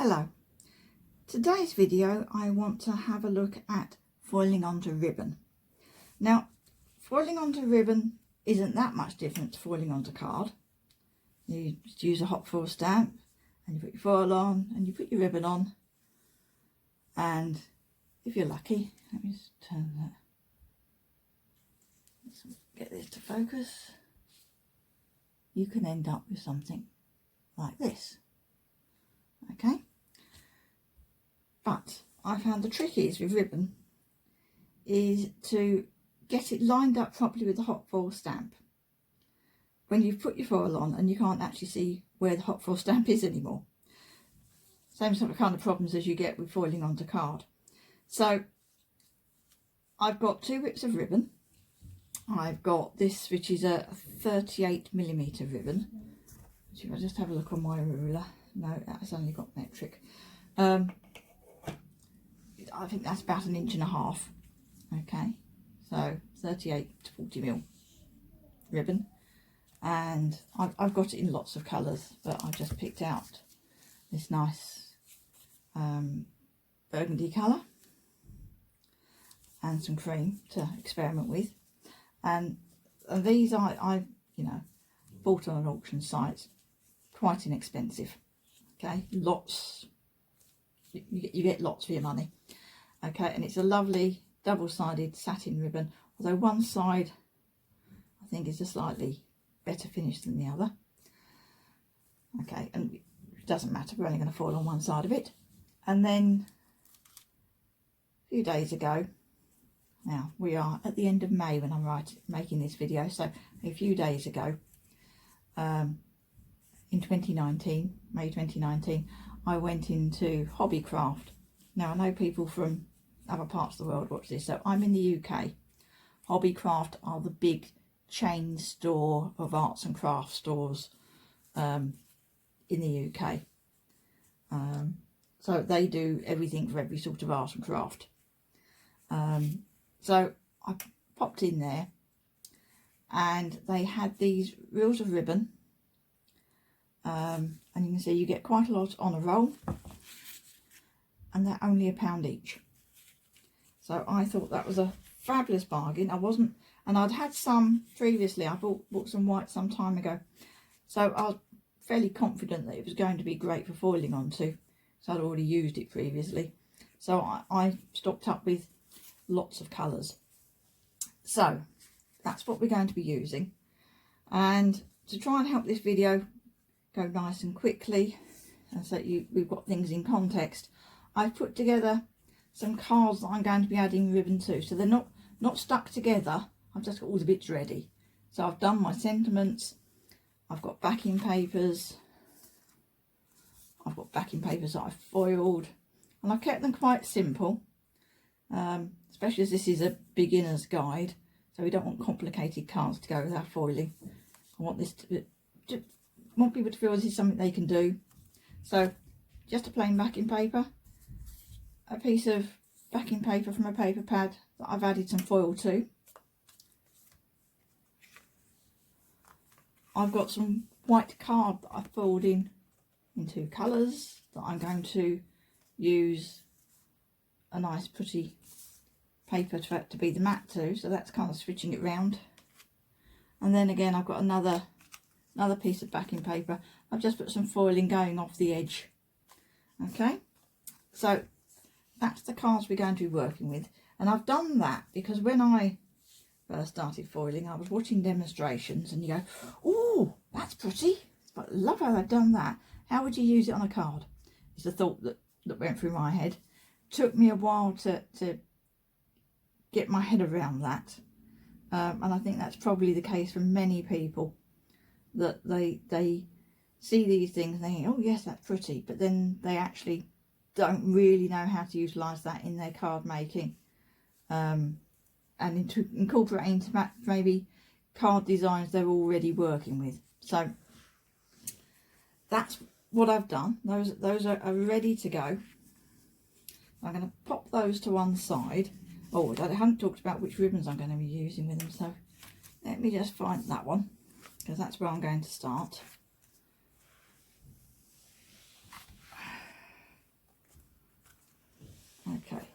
Hello, today's video I want to have a look at foiling onto ribbon. Now foiling onto ribbon isn't that much different to foiling onto card. You just use a hot foil stamp and you put your foil on and you put your ribbon on, and if you're lucky, let me just turn that, let's get this to focus, you can end up with something like this. Okay, but I found the trick is with ribbon is to get it lined up properly with the hot foil stamp. When you've put your foil on and you can't actually see where the hot foil stamp is anymore. Same sort of kind of problems as you get with foiling onto card. So I've got 2 bits of ribbon. I've got this, which is a 38mm ribbon. If I just have a look on my ruler. No, that's only got metric. I think that's about 1.5 inches. Okay, so 38 to 40mm ribbon, and I've got it in lots of colours, but I just picked out this nice burgundy colour and some cream to experiment with, and these I you know, bought on an auction site, quite inexpensive. Okay, lots, you get lots for your money. Okay, and it's a lovely double-sided satin ribbon, although one side I think is a slightly better finish than the other. Okay, and it doesn't matter, we're only going to foil on one side of it. And then a few days ago, now we are at the end of May when I'm making this video, so a few days ago, in 2019, May 2019, I went into Hobbycraft. Now I know people from other parts of the world watch this, so I'm in the UK. Hobbycraft are the big chain store of arts and crafts stores in the UK. So they do everything for every sort of art and craft. So I popped in there and they had these reels of ribbon. And you can see you get quite a lot on a roll, and they're only £1 each. So I thought that was a fabulous bargain. And I'd had some previously. I bought some white some time ago, so I was fairly confident that it was going to be great for foiling onto, so I'd already used it previously. So I stocked up with lots of colours. So that's what we're going to be using, and to try and help this video go nice and quickly, and so we've got things in context, I've put together some cards that I'm going to be adding ribbon to, so they're not stuck together. I've just got all the bits ready. So I've done my sentiments, I've got backing papers, I've got backing papers that I've foiled, and I've kept them quite simple, especially as this is a beginner's guide, so we don't want complicated cards to go with our foiling. I want this to want people to feel this is something they can do. So just a plain backing paper, a piece of backing paper from a paper pad that I've added some foil to. I've got some white card that I've foiled in 2 colours that I'm going to use a nice pretty paper to be the mat to, so that's kind of switching it round. And then again I've got another piece of backing paper. I've just put some foiling going off the edge. Okay, so that's the cards we're going to be working with, and I've done that because when I first started foiling I was watching demonstrations and you go, oh, that's pretty, but I love how they've done that. How would you use it on a card? It's a thought that went through my head. Took me a while to get my head around that, and I think that's probably the case for many people, that they see these things and they think, oh yes, that's pretty, but then they actually don't really know how to utilise that in their card making, and incorporate into maybe card designs they're already working with. So that's what I've done. Those are ready to go. I'm going to pop those to one side. Oh, I haven't talked about which ribbons I'm going to be using with them, so let me just find that one, because that's where I'm going to start.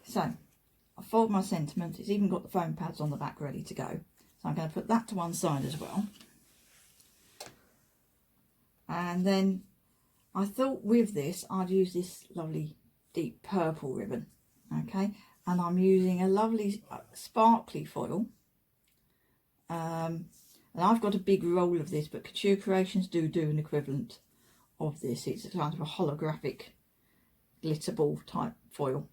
so I foiled my sentiment. It's even got the foam pads on the back ready to go. So I'm going to put that to one side as well. And then I thought with this I'd use this lovely deep purple ribbon. Okay, and I'm using a lovely sparkly foil. And I've got a big roll of this, but Couture Creations do an equivalent of this. It's a kind of a holographic glitter ball type foil.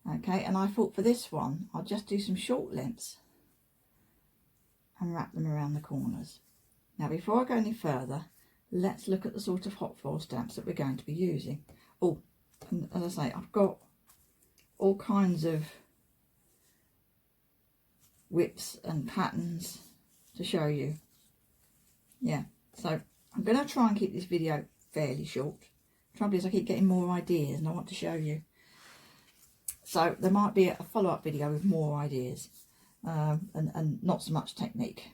Okay, and I thought for this one I'll just do some short lengths and wrap them around the corners. Now before I go any further, let's look at the sort of hot foil stamps that we're going to be using. Oh, and as I say, I've got all kinds of whips and patterns to show you. Yeah, so I'm going to try and keep this video fairly short. The trouble is I keep getting more ideas and I want to show you. So there might be a follow-up video with more ideas and not so much technique.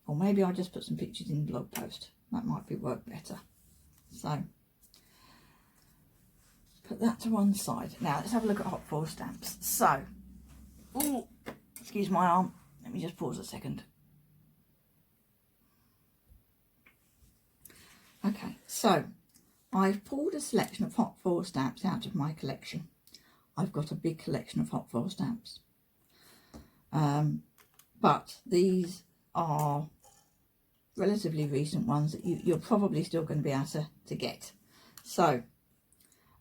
Or maybe I'll just put some pictures in the blog post. That might work better. So put that to one side. Now let's have a look at hot foil stamps. So, oh, excuse my arm. Let me just pause a second. Okay, so I've pulled a selection of hot foil stamps out of my collection. I've got a big collection of hot foil stamps. But these are relatively recent ones that you're probably still going to be able to get. So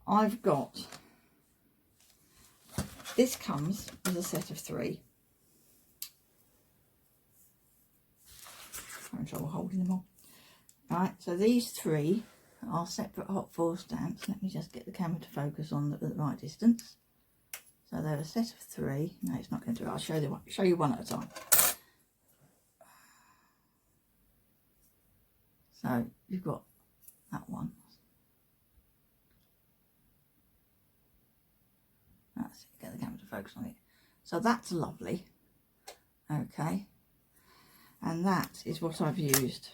I've got, this comes as a set of 3. I'm having trouble holding them all. Right, so these 3 are separate hot foil stamps. Let me just get the camera to focus on at the right distance. So they're a set of 3. No, it's not going to. I'll show you one at a time. So you've got that one. Let's get the camera to focus on it. So that's lovely. Okay. And that is what I've used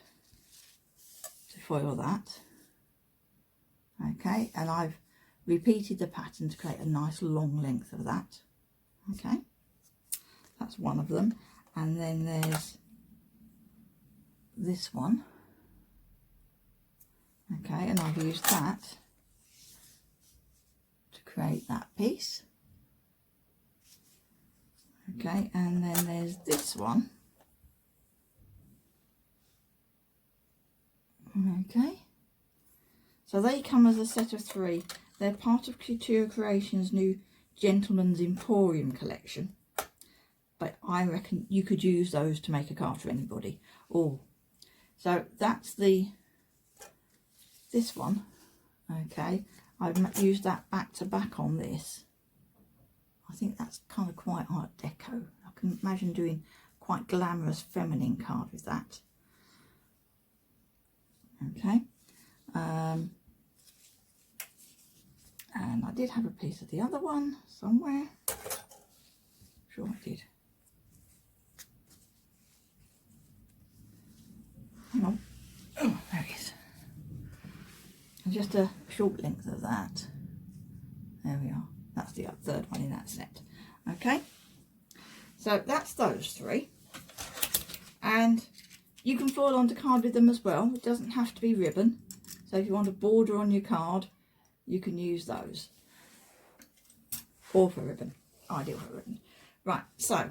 to foil that. Okay. And I've repeated the pattern to create a nice long length of that. Okay. That's one of them. And then there's this one. Okay, and I've used that to create that piece. Okay, and then there's this one. Okay, so they come as a set of 3. They're part of Couture Creations' new Gentleman's Emporium collection. But I reckon you could use those to make a card for anybody. Oh, so that's this one. Okay, I've used that back to back on this. I think that's kind of quite Art Deco. I can imagine doing quite glamorous feminine card with that. Okay, and I did have a piece of the other one somewhere. Sure I did. Hang on. Oh, there it is. And just a short length of that. There we are. That's the third one in that set. Okay. So that's those 3. And you can foil onto card with them as well. It doesn't have to be ribbon. So if you want a border on your card, you can use those. Or for ribbon. Ideal for ribbon. Right. So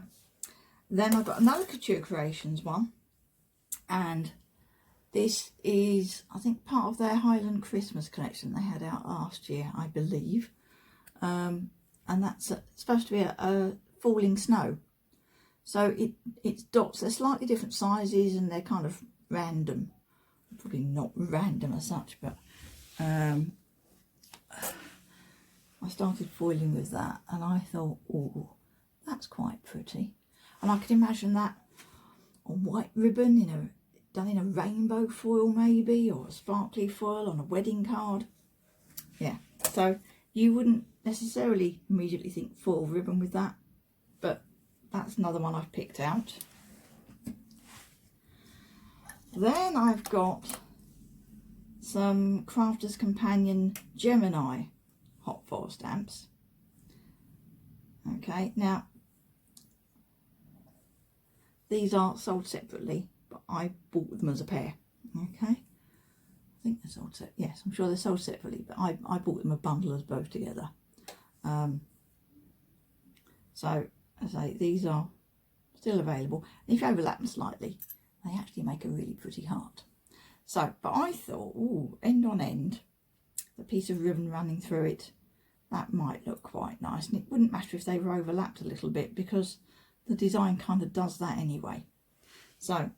then I've got another Couture Creations one. And this is, I think, part of their Highland Christmas collection they had out last year, I believe. And that's supposed to be a falling snow. So it's dots. They're slightly different sizes and they're kind of random. Probably not random as such, but I started foiling with that and I thought, oh, that's quite pretty. And I could imagine that on white ribbon, done in a rainbow foil maybe, or a sparkly foil on a wedding card. Yeah, so you wouldn't necessarily immediately think foil ribbon with that, but that's another one I've picked out. Then I've got some Crafter's Companion Gemini hot foil stamps. Okay, now these are sold separately, but I bought them as a pair. Okay, I think they're sold separately. Yes, I'm sure they're sold separately, but I bought them a bundle as both together. So as I say, these are still available. And if you overlap them slightly, they actually make a really pretty heart. So, but I thought, ooh, end on end, the piece of ribbon running through it, that might look quite nice. And it wouldn't matter if they were overlapped a little bit, because the design kind of does that anyway. So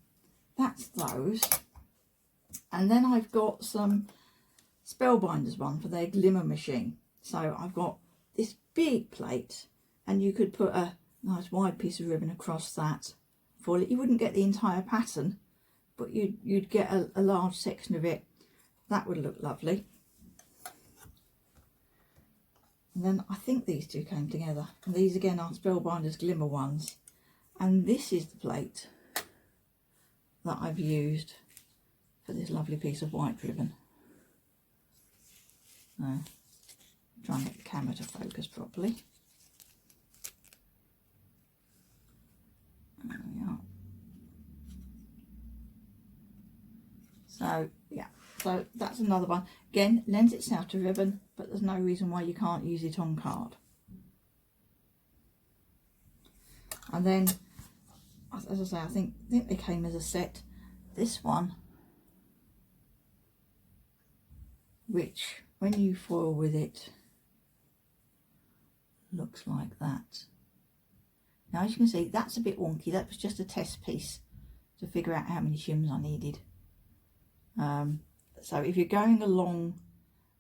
that's those. And then I've got some Spellbinders one for their glimmer machine. So I've got this big plate, and you could put a nice wide piece of ribbon across that. For it, you wouldn't get the entire pattern, but you'd get a large section of it. That would look lovely. And then I think these two came together. And these again are Spellbinders Glimmer ones. And this is the plate that I've used for this lovely piece of white ribbon. Try and get the camera to focus properly. There we are. So yeah, so that's another one. Again, lends itself to ribbon, but there's no reason why you can't use it on card. And then, as I say, I think they came as a set. This one, which when you foil with it, looks like that. Now, as you can see, that's a bit wonky. That was just a test piece to figure out how many shims I needed. So if you're going along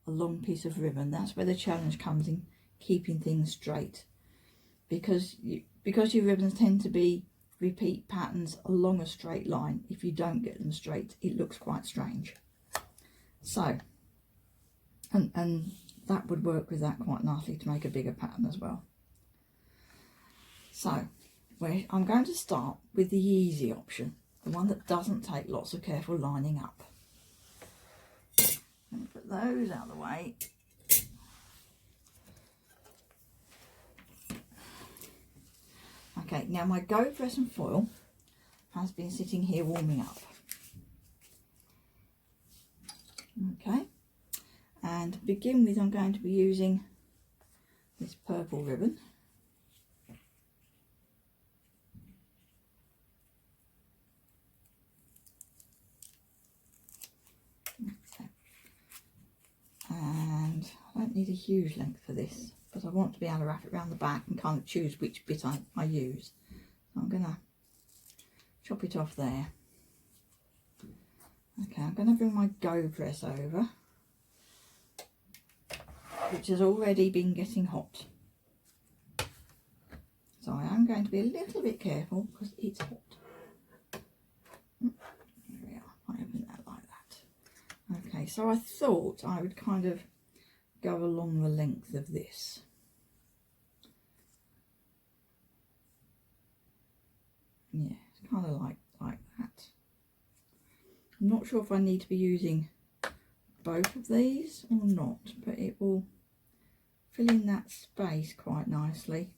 a long piece of ribbon, that's where the challenge comes in, keeping things straight, because your ribbons tend to be repeat patterns along a straight line. If you don't get them straight, it looks quite strange. So and that would work with that quite nicely to make a bigger pattern as well. So I'm going to start with the easy option, the one that doesn't take lots of careful lining up. Let me put those out of the way. Okay, now my GoPress and Foil has been sitting here warming up. Okay, and to begin with, I'm going to be using this purple ribbon. And I don't need a huge length for this, but I want to be able to wrap it around the back and kind of choose which bit I use. So I'm going to chop it off there. Okay, I'm going to bring my GoPress over, which has already been getting hot. So I am going to be a little bit careful because it's hot. There we are, I open that like that. Okay, so I thought I would kind of go along the length of this. Yeah, it's kind of like that. I'm not sure if I need to be using both of these or not, but it will fill in that space quite nicely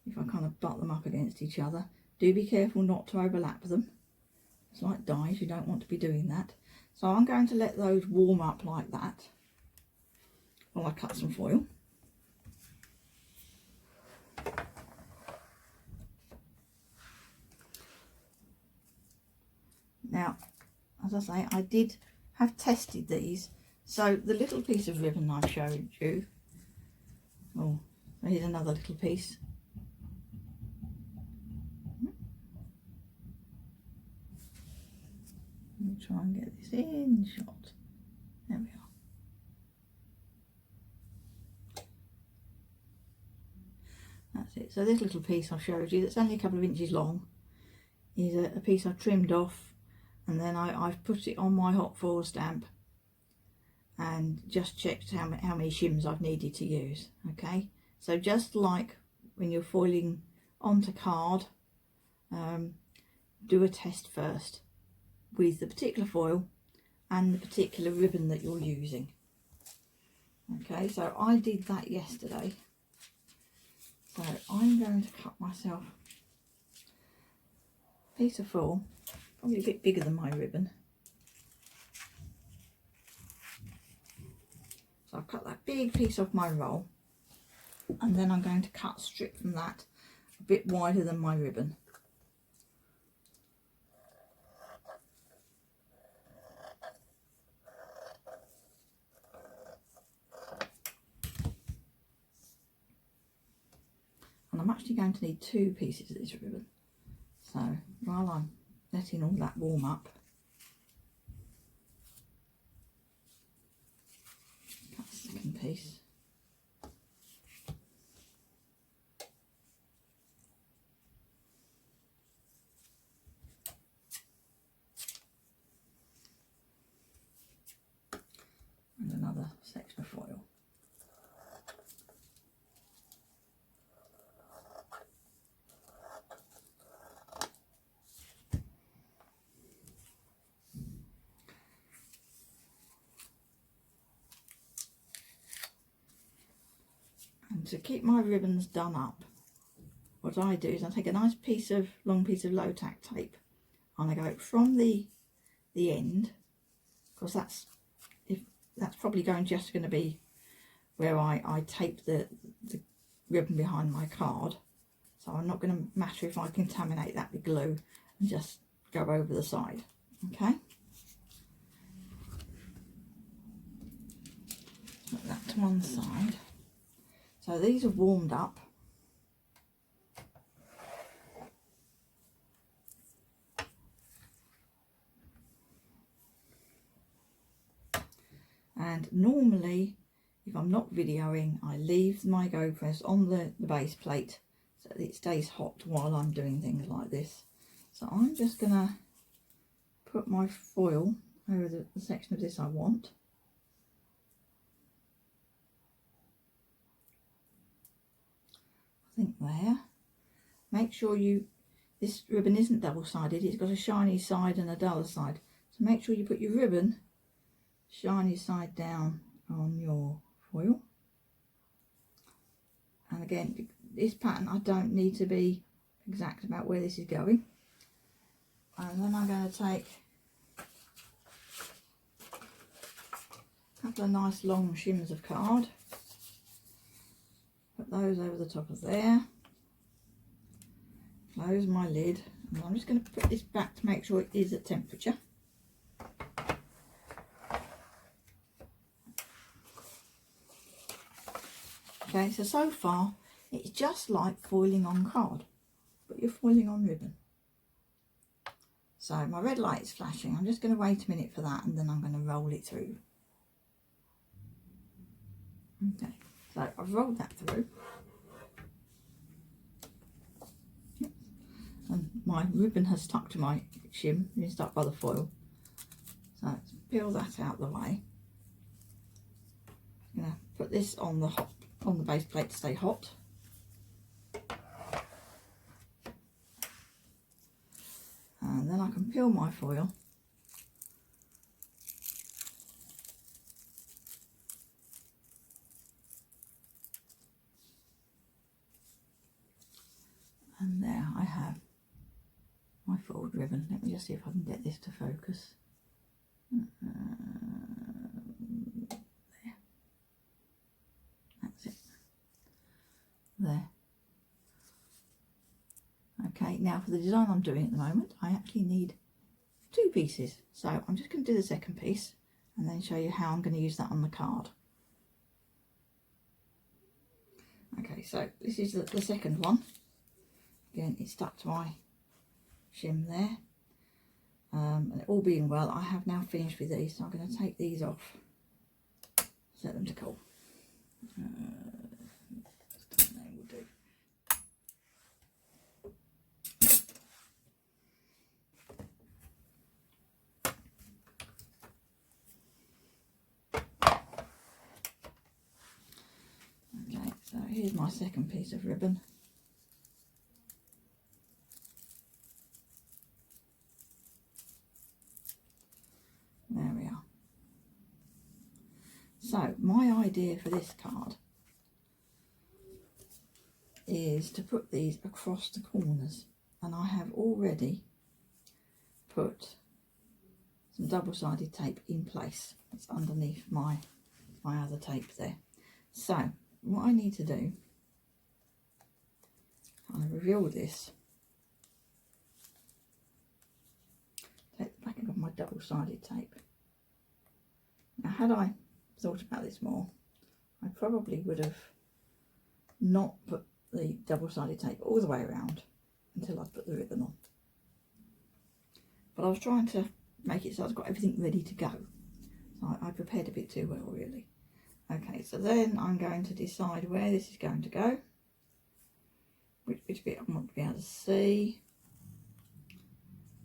if I kind of butt them up against each other. Do be careful not to overlap them. It's like dies, you don't want to be doing that. So I'm going to let those warm up like that while I cut some foil. Now, as I say, I did have tested these. So the little piece of ribbon I showed you, oh, here's another little piece. Let me try and get this in shot. There we are. That's it. So this little piece I showed you, that's only a couple of inches long, is a piece I trimmed off, and then I've put it on my hot foil stamp and just checked how many shims I've needed to use. Okay, so just like when you're foiling onto card, do a test first with the particular foil and the particular ribbon that you're using. Okay, so I did that yesterday, So I'm going to cut myself a piece of foil, probably a bit bigger than my ribbon. So I've cut that big piece off my roll, and then I'm going to cut a strip from that a bit wider than my ribbon. And I'm actually going to need 2 pieces of this ribbon. So while I'm letting all that warm up, cut the second piece. And another section of foil. And to keep my ribbons done up, what I do is I take a nice long piece of low tack tape, and I go from the end, because that's probably just going to be where I tape the ribbon behind my card. So I'm not going to matter if I contaminate that with glue, and just go over the side. Okay. Put that to one side. So these are warmed up. And normally, if I'm not videoing, I leave my GoPress on the base plate so that it stays hot while I'm doing things like this. So I'm just going to put my foil over the section of this I want. I think there. Make sure this ribbon isn't double-sided, it's got a shiny side and a duller side. So make sure you put your ribbon shiny side down on your foil. And again, this pattern, I don't need to be exact about where this is going. And then I'm going to take a couple of nice long shims of card, put those over the top of there, close my lid, and I'm just going to put this back to make sure it is at temperature. Okay, so far it's just like foiling on card, but you're foiling on ribbon. So my red light is flashing. I'm just going to wait a minute for that, and then I'm going to roll it through. Okay, so I've rolled that through. And my ribbon has stuck to my shim, it's stuck by the foil. So let's peel that out of the way. I'm going to put this on the base plate to stay hot. And then I can peel my foil. And there I have my foiled ribbon. Let me just see if I can get this to focus. There. That's it. There. Okay, now for the design I'm doing at the moment, I actually need 2 pieces. So I'm just going to do the second piece and then show you how I'm going to use that on the card. Okay, so this is the second one. Again, it's stuck to my shim there. And all being well, I have now finished with these, so I'm going to take these off, set them to cool. Will do. Okay, so here's my second piece of ribbon. There we are. So my idea for this card is to put these across the corners, and I have already put some double-sided tape in place. It's underneath my other tape there. So what I need to do, I reveal this, take the backing of my double-sided tape. Now had I thought about this more, I probably would have not put the double-sided tape all the way around until I'd put the ribbon on. But I was trying to make it so I've got everything ready to go. So I prepared a bit too well, really. Okay, so then I'm going to decide where this is going to go, which bit I want to be able to see.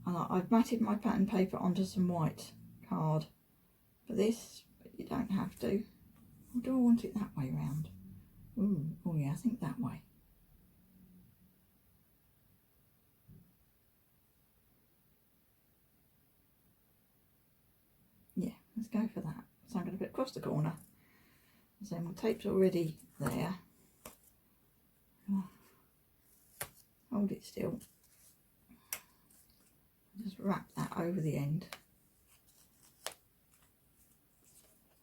And I've matted my pattern paper onto some white card for this, but you don't have to. Or do I want it that way round? Ooh, oh yeah, I think that way. Yeah, let's go for that. So I'm going to put it across the corner. So my tape's already there. Hold it still. Just wrap that over the end.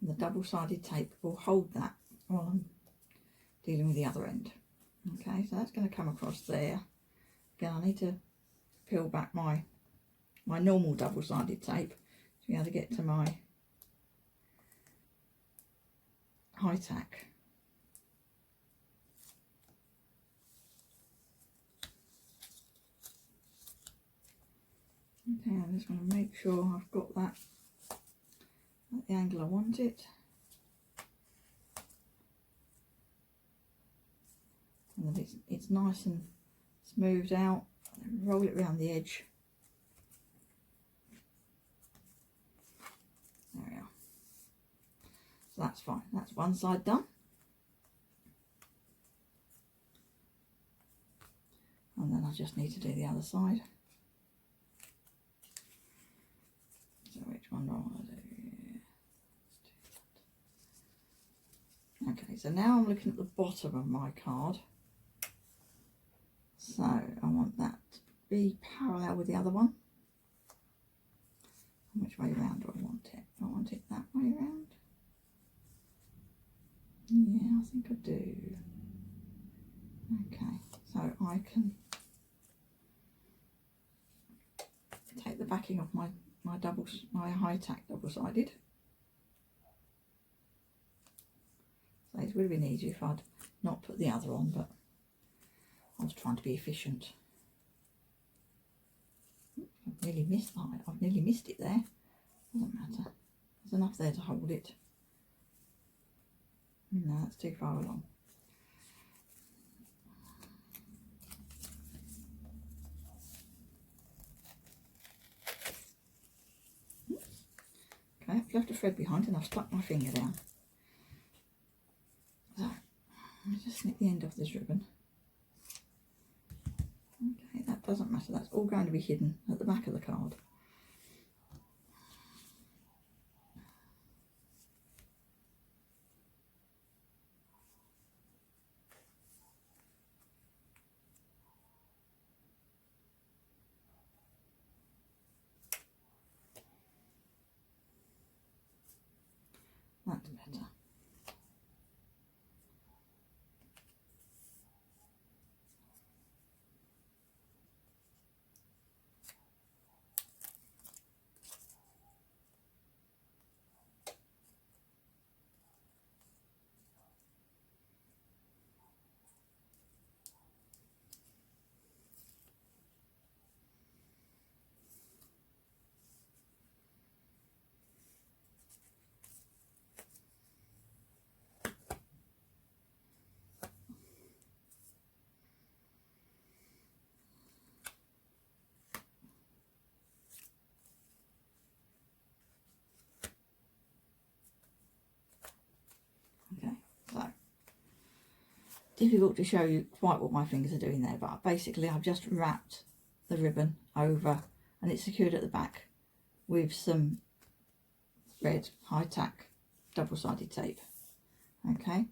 And the double-sided tape will hold that while I'm dealing with the other end. Okay, so that's going to come across there. Again, I need to peel back my normal double-sided tape to be able to get to my high tack. Okay, I'm just going to make sure I've got that at the angle I want it. And that it's nice and smoothed out. Roll it around the edge. There we are. So that's fine. That's one side done. And then I just need to do the other side. So which one do I want to do? Okay, so now I'm looking at the bottom of my card. So I want that to be parallel with the other one. And which way round do I want it? Do I want it that way round? Yeah, I think I do. Okay, so I can take the backing of my high tack double-sided. So it would have been easier if I'd not put the other on, but I was trying to be efficient. I've nearly missed that. I've nearly missed it there. Doesn't matter. There's enough there to hold it. No, that's too far along. Okay, I've left a thread behind and I've stuck my finger down. So, let me just snip the end of this ribbon. Okay, that doesn't matter. That's all going to be hidden at the back of the card. That's better. Okay, so difficult to show you quite what my fingers are doing there, but basically I've just wrapped the ribbon over and it's secured at the back with some red high tack double-sided tape. Okay,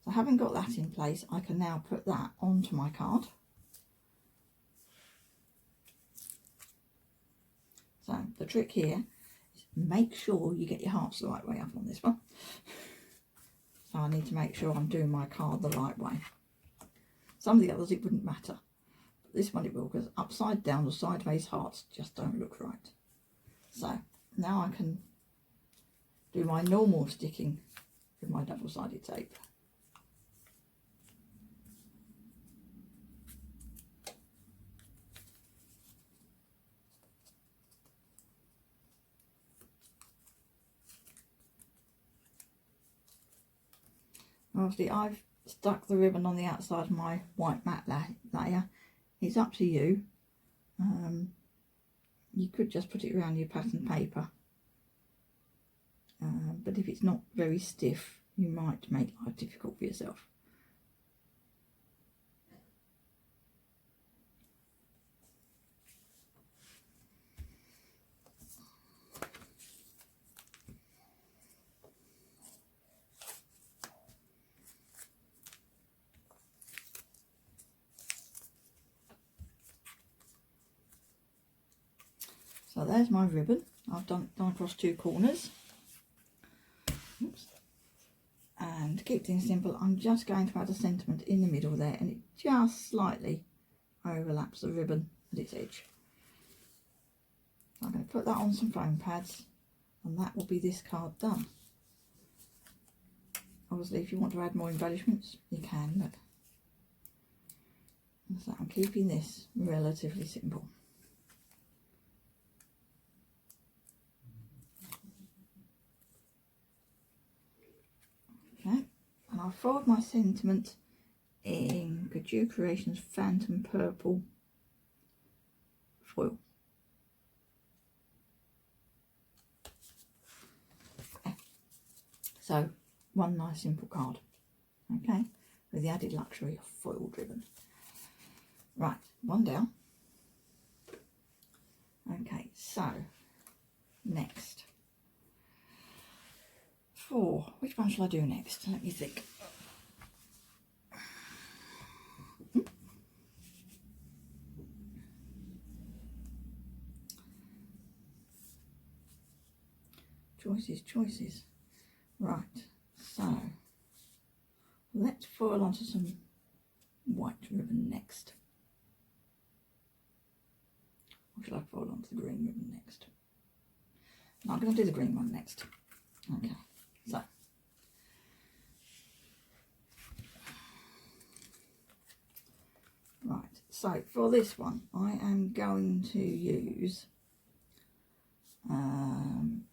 So having got that in place, I can now put that onto my card. So the trick here is make sure you get your hearts the right way up on this one. So I need to make sure I'm doing my card the right way. Some of the others it wouldn't matter, but this one it will, because upside down or sideways hearts just don't look right. So now I can do my normal sticking with my double-sided tape. Obviously I've stuck the ribbon on the outside of my white matte layer. It's up to you. You could just put it around your pattern paper, but if it's not very stiff you might make life difficult for yourself. So there's my ribbon. I've done across 2 corners. Oops. And to keep things simple, I'm just going to add a sentiment in the middle there, and it just slightly overlaps the ribbon at its edge. So I'm going to put that on some foam pads, and that will be this card done. Obviously if you want to add more embellishments you can, but so I'm keeping this relatively simple. Okay, and I'll fold my sentiment in Couture Creations Phantom Purple foil. Okay. So one nice simple card, okay, with the added luxury of foil driven. Right, one down. Okay, so next. Which one shall I do next? Let me think. Choices. Right, so let's foil onto some white ribbon next. Or shall I foil onto the green ribbon next? No, I'm going to do the green one next. Okay. So, right, so for this one I am going to use I'm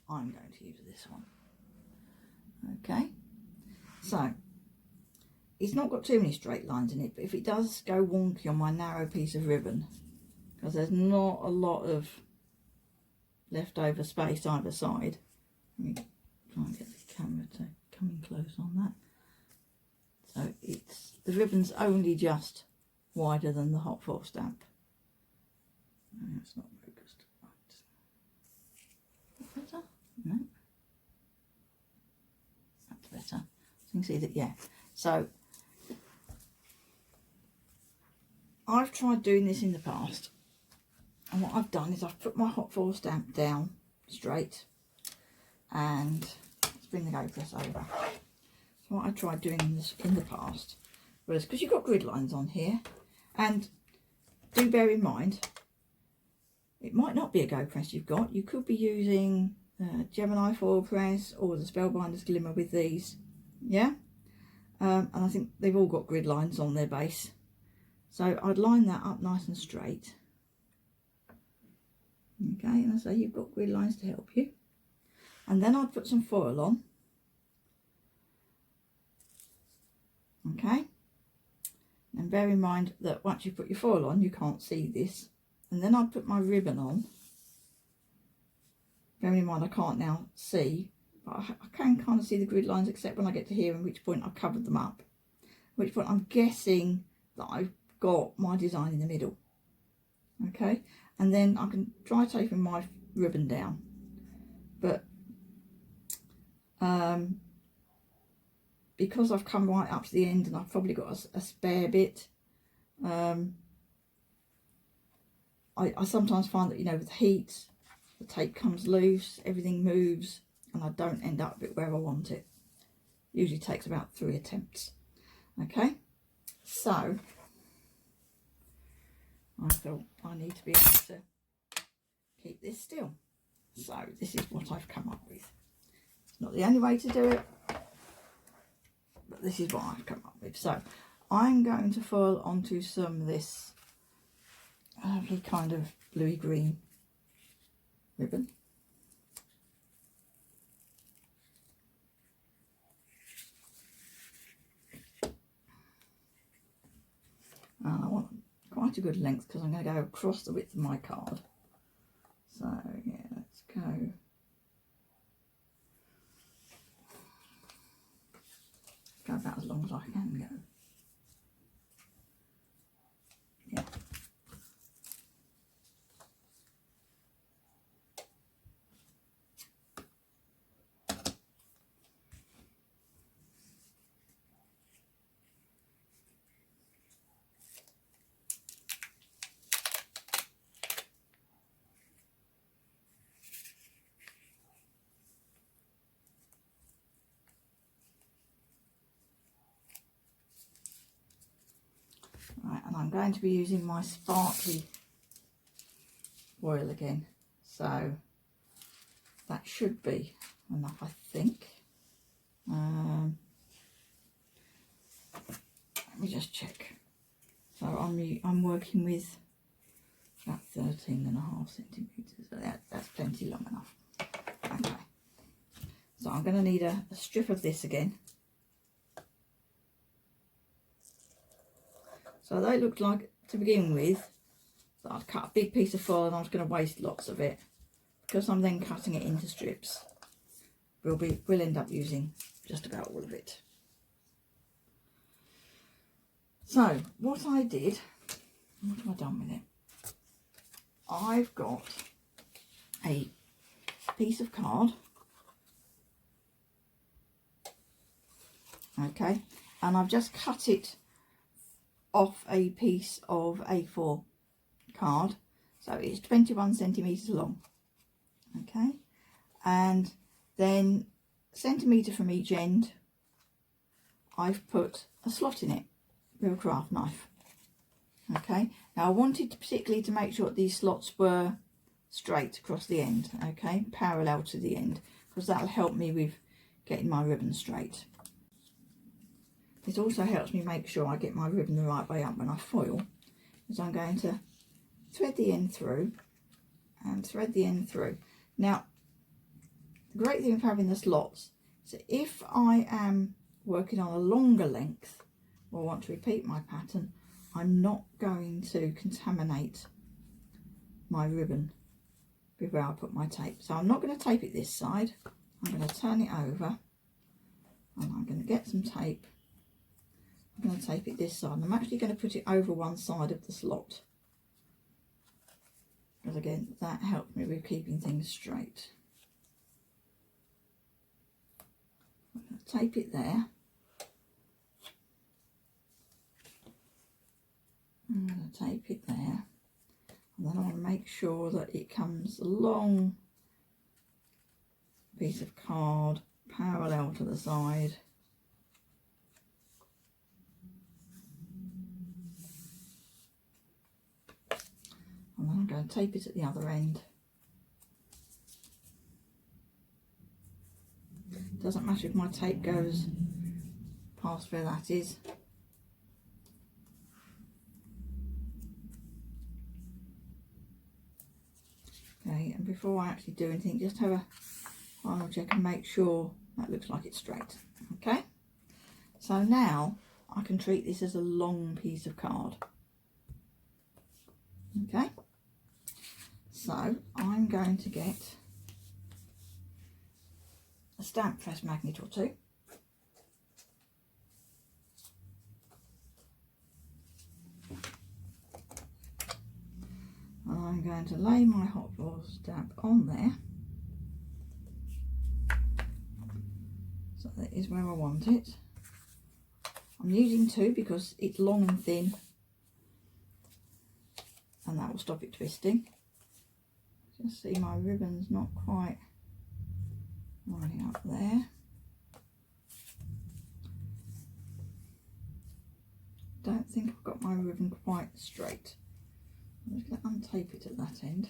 going to use this one. Okay, so it's not got too many straight lines in it, but if it does go wonky on my narrow piece of ribbon, because there's not a lot of leftover space either side, let me try and get the camera to come in close on that. So the ribbon's only just wider than the hot foil stamp. No, it's not focused. Right. Better? No. That's better. So you can see that, yeah. So I've tried doing this in the past, and what I've done is I've put my hot foil stamp down straight, and let's bring the GoPress over. So what I tried doing in the past was, because you've got grid lines on here, and do bear in mind it might not be a GoPress you've got, you could be using Gemini FoilPress or the Spellbinders Glimmer with these, yeah, and I think they've all got grid lines on their base. So I'd line that up nice and straight. Okay, and I say you've got grid lines to help you. And then I'd put some foil on. Okay. And bear in mind that once you put your foil on, you can't see this. And then I'd put my ribbon on. Bearing in mind I can't now see, but I can kind of see the grid lines, except when I get to here, at which point I've covered them up. At which point I'm guessing that I've got my design in the middle. Okay, and then I can try taping my ribbon down. But because I've come right up to the end and I've probably got a spare bit, I sometimes find that, you know, with heat, the tape comes loose, everything moves, and I don't end up a bit where I want it. Usually takes about 3 attempts. Okay, so I thought I need to be able to keep this still. So this is what I've come up with. It's not the only way to do it, but this is what I've come up with. So I'm going to foil onto some of this lovely kind of bluey green ribbon. And I want quite a good length because I'm going to go across the width of my card. So yeah, let's go. Go about as long as I can go. Yeah. Right, and I'm going to be using my sparkly foil again, so that should be enough, I think. Let me just check. So I'm working with about 13.5 centimetres, so that's plenty long enough. Okay, so I'm going to need a strip of this again. So they looked like, to begin with, that I'd cut a big piece of foil and I was going to waste lots of it. Because I'm then cutting it into strips, we'll end up using just about all of it. So what I did, what have I done with it? I've got a piece of card, okay, and I've just cut it off a piece of A4 card, so it's 21 centimetres long, okay, and then a centimetre from each end I've put a slot in it with a craft knife. Okay, now I wanted particularly to make sure that these slots were straight across the end, okay, parallel to the end, because that'll help me with getting my ribbon straight. It also helps me make sure I get my ribbon the right way up when I foil, because I'm going to thread the end through and thread the end through. Now, the great thing of having the slots is that if I am working on a longer length or want to repeat my pattern, I'm not going to contaminate my ribbon before I put my tape. So I'm not going to tape it this side. I'm going to turn it over and I'm going to get some tape. I'm going to tape it this side. And I'm actually going to put it over one side of the slot, because again, that helps me with keeping things straight. I'm going to tape it there. I'm going to tape it there, and then I want to make sure that it comes along a piece of card parallel to the side. And then I'm going to tape it at the other end. Doesn't matter if my tape goes past where that is. Okay, and before I actually do anything, just have a final check and make sure that looks like it's straight. Okay, so now I can treat this as a long piece of card. Okay, so I'm going to get a stamp press magnet or two. I'm going to lay my hot foil stamp on there. So that is where I want it. I'm using 2 because it's long and thin, and that will stop it twisting. Just see my ribbon's not quite lining up there. Don't think I've got my ribbon quite straight. I'm just going to untape it at that end.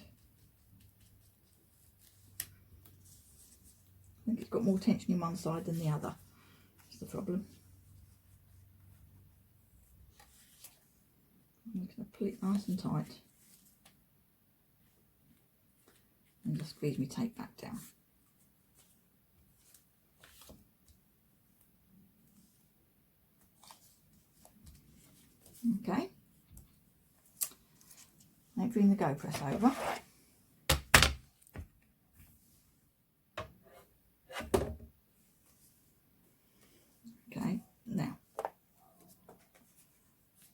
I think it's got more tension in one side than the other. That's the problem. I'm just going to pull it nice and tight and just squeeze my tape back down. Okay, now bring the GoPress over. Okay, now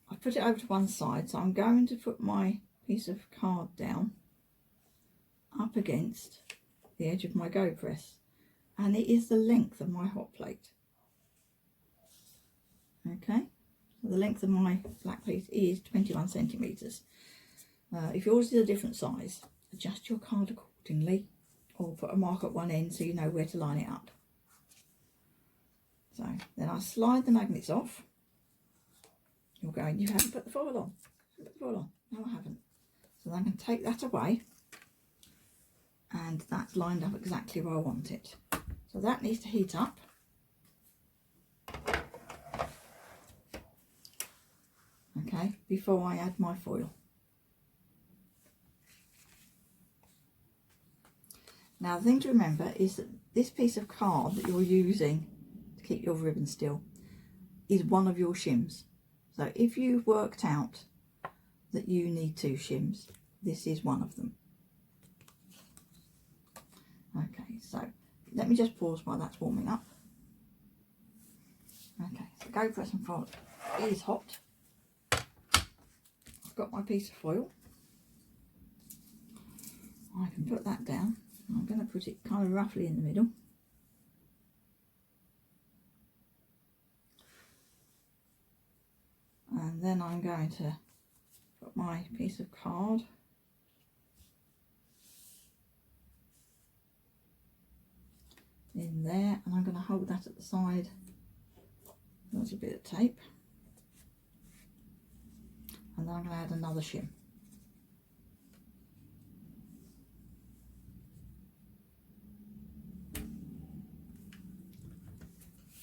I put it over to one side, so I'm going to put my piece of card down up against the edge of my GoPress, and it is the length of my hot plate. Okay. The length of my black piece is 21 centimetres. If yours is a different size, adjust your card accordingly, or put a mark at one end so you know where to line it up. So then I slide the magnets off. You're going, you haven't put the foil on. Put the foil on. No, I haven't. So then I can take that away, and that's lined up exactly where I want it. So that needs to heat up. Okay, before I add my foil. Now the thing to remember is that this piece of card that you're using to keep your ribbon still is one of your shims. So if you've worked out that you need 2 shims, this is one of them. Okay, so let me just pause while that's warming up. Okay, so GoPress and Foil is hot. Got my piece of foil. I can put that down. I'm going to put it kind of roughly in the middle. And then I'm going to put my piece of card in there, and I'm going to hold that at the side. There's a bit of tape. And then I'm going to add another shim.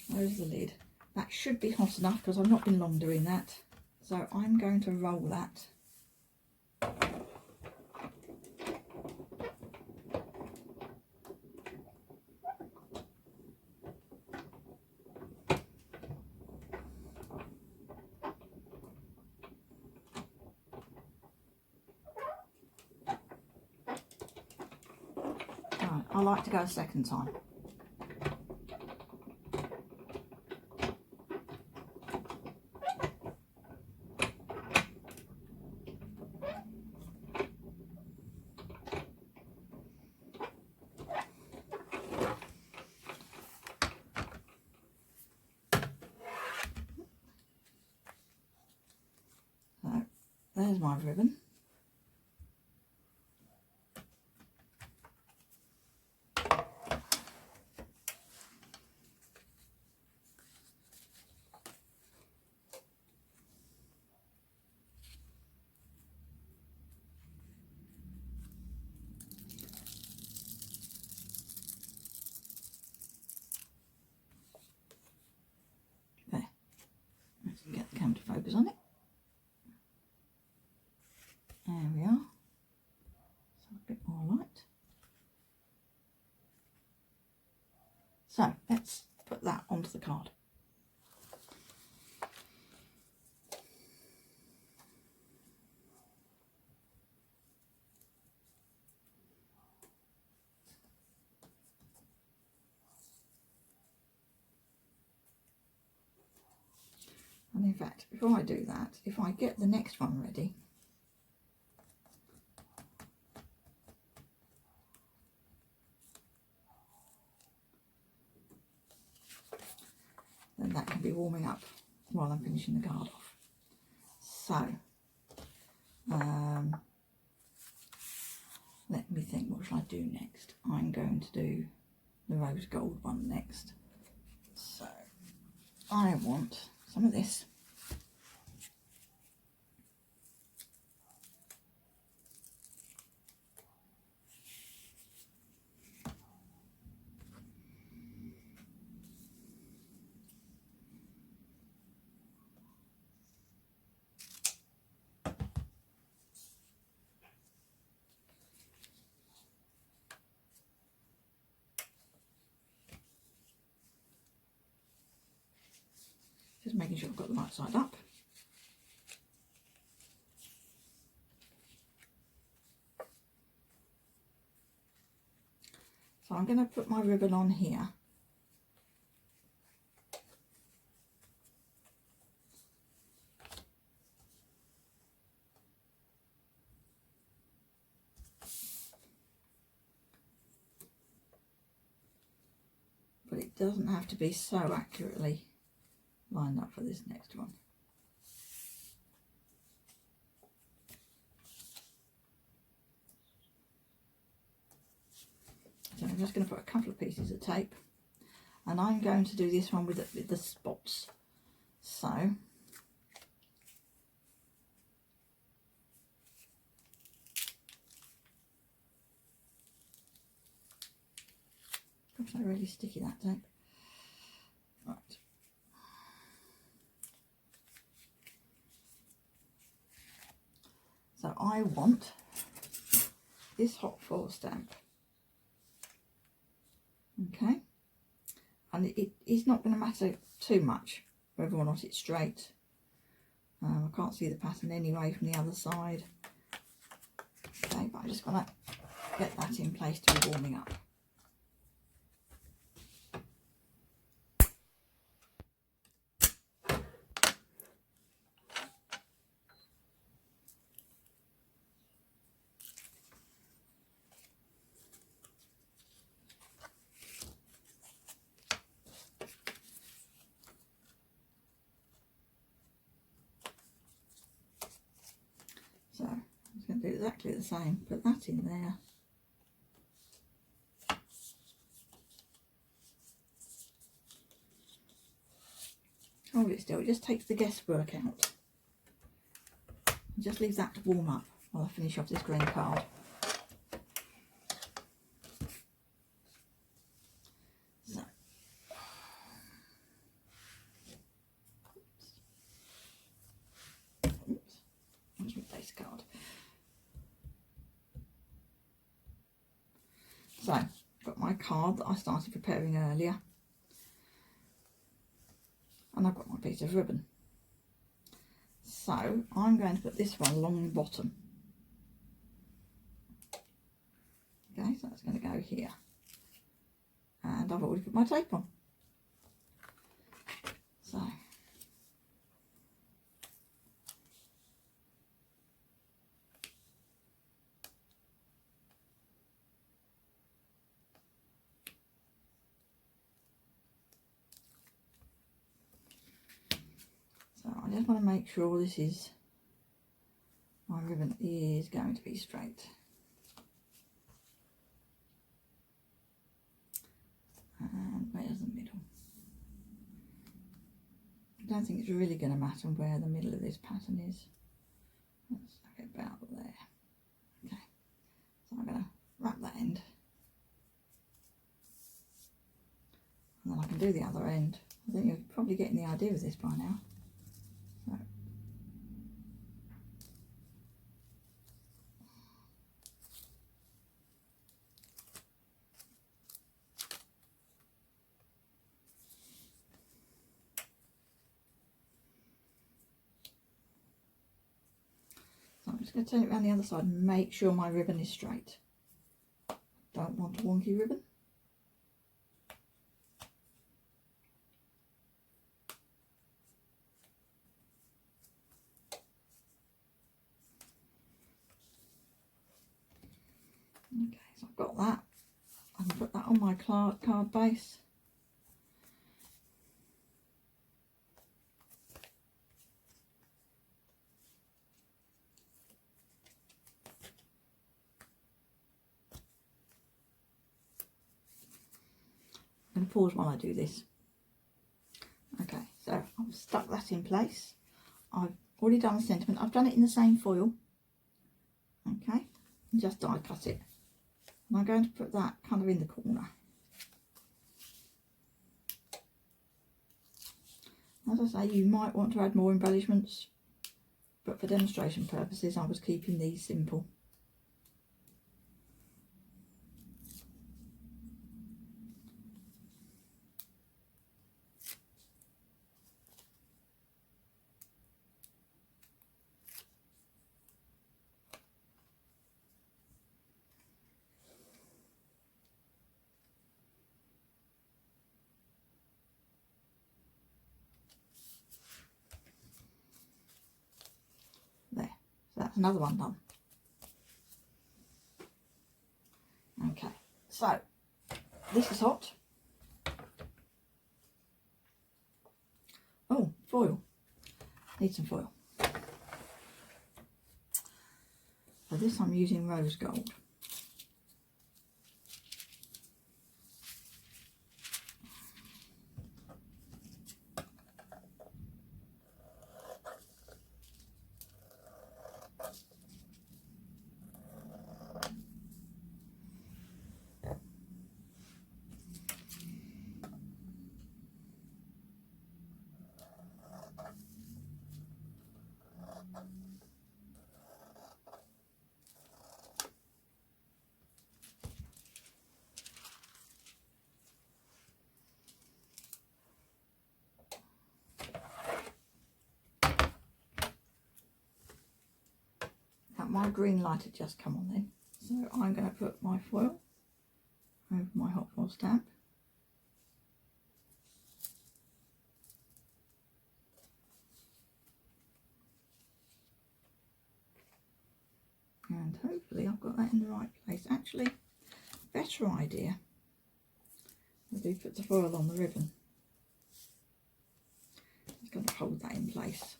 There's the lid. That should be hot enough because I've not been long doing that. So I'm going to roll that. I like to go a second time. So there's my ribbon. Get the camera to focus on it. There we are. So a bit more light. So let's put that onto the card. And in fact, before I do that, if I get the next one ready, and that can be warming up while I'm finishing the card off. So let me think, what shall I do next? I'm going to do the rose gold one next. So I want some of this. Just making sure I've got the right side up. So I'm going to put my ribbon on here. But it doesn't have to be so accurately lined up for this next one. So I'm just going to put a couple of pieces of tape, and I'm going to do this one with the spots. So gosh, they're really sticky, that tape. Right. So I want this hot foil stamp. Okay. And it is not going to matter too much whether or not it's straight. I can't see the pattern anyway from the other side. Okay, but I'm just going to get that in place to be warming up. So I'm just going to do exactly the same, put that in there. Hold it still, it just takes the guesswork out. And just leaves that to warm up while I finish off this green card. So, oops, that's my base card. So, I've got my card that I started preparing earlier. And I've got my piece of ribbon. So I'm going to put this one along the bottom. Okay, so that's going to go here. And I've already put my tape on. So I just want to make sure this is, my ribbon is going to be straight. And where's the middle? I don't think it's really going to matter where the middle of this pattern is. Let's have it about there. Okay, so I'm going to wrap that end. And then I can do the other end. I think you're probably getting the idea of this by now. So I'm just going to turn it around the other side and make sure my ribbon is straight. Don't want a wonky ribbon. Okay, so I've got that. I can put that on my card base. going to pause while I do this. Okay, so I've stuck that in place. I've already done the sentiment. I've done it in the same foil. Okay, and just die cut it. And I'm going to put that kind of in the corner. As I say, you might want to add more embellishments, but for demonstration purposes I was keeping these simple. There, so that's another one done. Okay, so this is hot. Oh, foil. Need some foil. For this I'm using rose gold. My green light had just come on then, so I'm going to put my foil over my hot foil stamp. And hopefully I've got that in the right place. Actually, better idea would be put the foil on the ribbon. Just going to hold that in place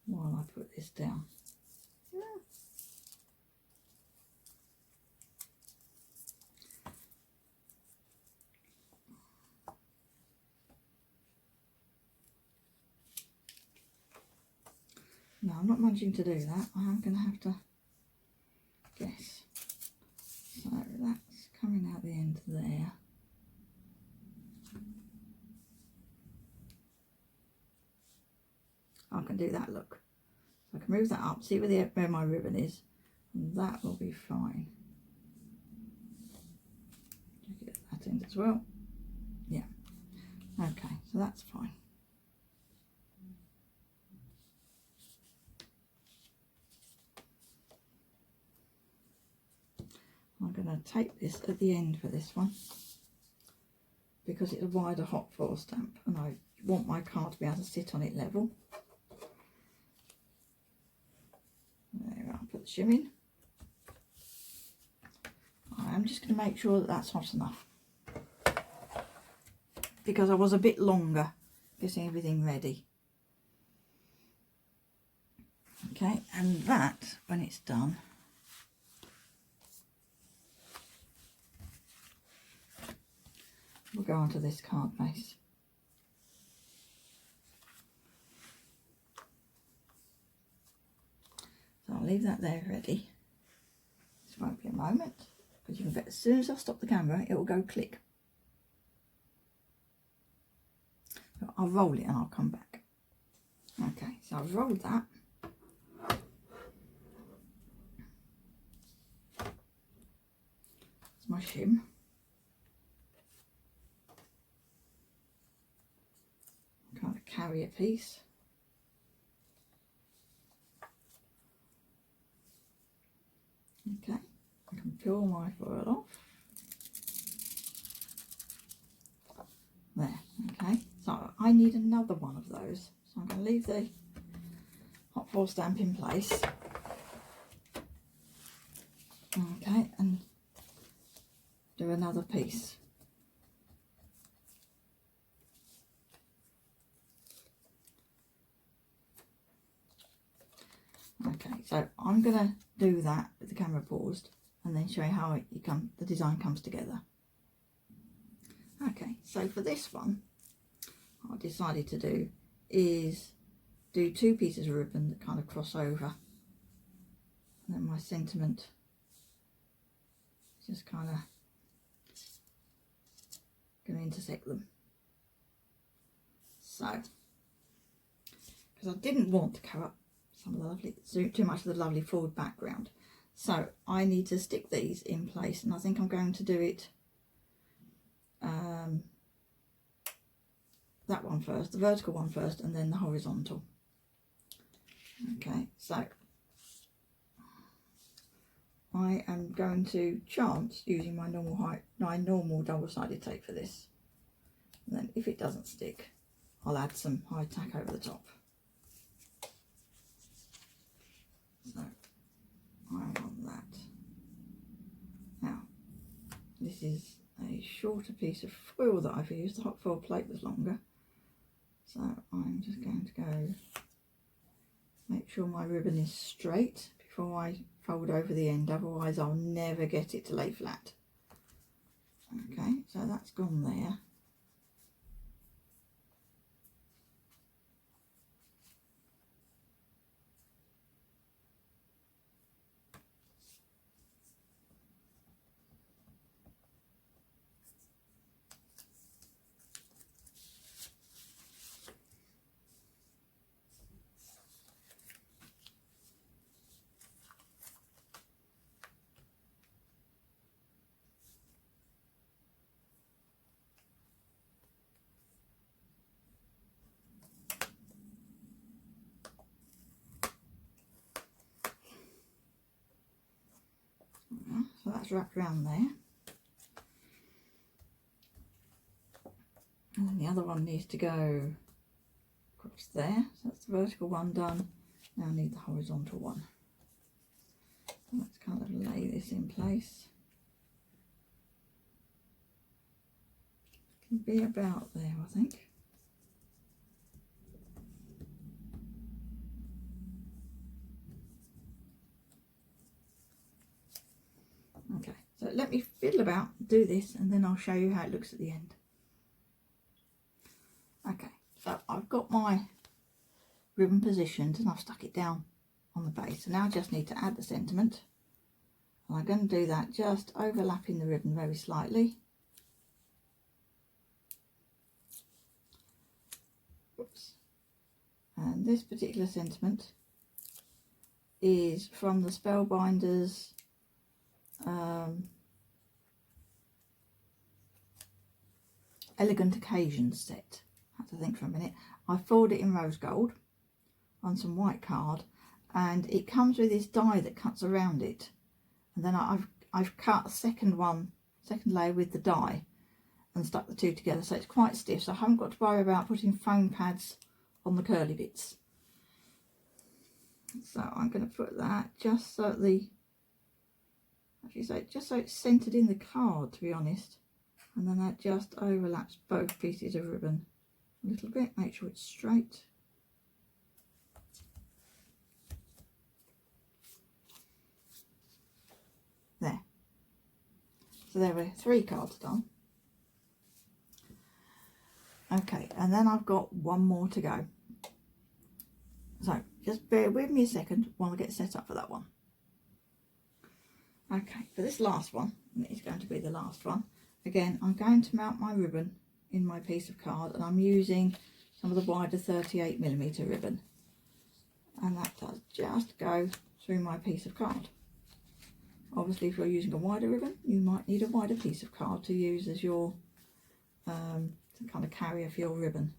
while I put this down. No, I'm not managing to do that. I am going to have to guess. So that's coming out the end there. I can do that, look. So I can move that up, see where my ribbon is, and that will be fine. Get that in as well. Yeah. Okay, so that's fine. I'm going to take this at the end for this one because it's a wider hot foil stamp and I want my card to be able to sit on it level. There, I'll put the shim in. I'm just going to make sure that that's hot enough because I was a bit longer getting everything ready. Okay, and that, when it's done, we'll go onto this card base. So I'll leave that there ready. This won't be a moment, because you can bet as soon as I stop the camera, it will go click. So I'll roll it and I'll come back. Okay, so I've rolled that. That's my shim. Kind of carry a piece. Okay, I can peel my foil off. There, okay, so I need another one of those. So I'm going to leave the hot foil stamp in place. Okay, and do another piece. Okay, so I'm going to do that with the camera paused and then show you how the design comes together. Okay, so for this one, what I decided to do is do 2 pieces of ribbon that kind of cross over, and then my sentiment just kind of going to intersect them. So, because I didn't want to cover up some of the lovely, too much of the lovely forward background, so I need to stick these in place, and I think I'm going to do it that one first, the vertical one first, and then the horizontal. Okay, so I am going to chance using my normal double-sided tape for this, and then if it doesn't stick, I'll add some high tack over the top. So I'm on that. Now, this is a shorter piece of foil that I've used. The hot foil plate was longer, so I'm just going to go make sure my ribbon is straight before I fold over the end, otherwise I'll never get it to lay flat. Okay, so that's gone there. So that's wrapped around there, and then the other one needs to go across there. So that's the vertical one done. Now I need the horizontal one. So let's kind of lay this in place. Can be about there, I think. Okay, so let me fiddle about, do this, and then I'll show you how it looks at the end. Okay, so I've got my ribbon positioned and I've stuck it down on the base. So now I just need to add the sentiment. And I'm going to do that just overlapping the ribbon very slightly. Oops. And this particular sentiment is from the Spellbinders Elegant Occasions set. I have to think for a minute. I foiled it in rose gold on some white card, and it comes with this die that cuts around it, and then I've cut a second layer with the die and stuck the two together, so it's quite stiff, so I haven't got to worry about putting foam pads on the curly bits. So I'm going to put that just so just so it's centered in the card, to be honest, and then that just overlaps both pieces of ribbon a little bit. Make sure it's straight. There. So there were 3 cards done. Okay, and then I've got one more to go. So just bear with me a second while I get set up for that one. Okay, for this last one, and it's going to be the last one, again, I'm going to mount my ribbon in my piece of card, and I'm using some of the wider 38mm ribbon. And that does just go through my piece of card. Obviously, if you're using a wider ribbon, you might need a wider piece of card to use as your kind of carrier for your ribbon.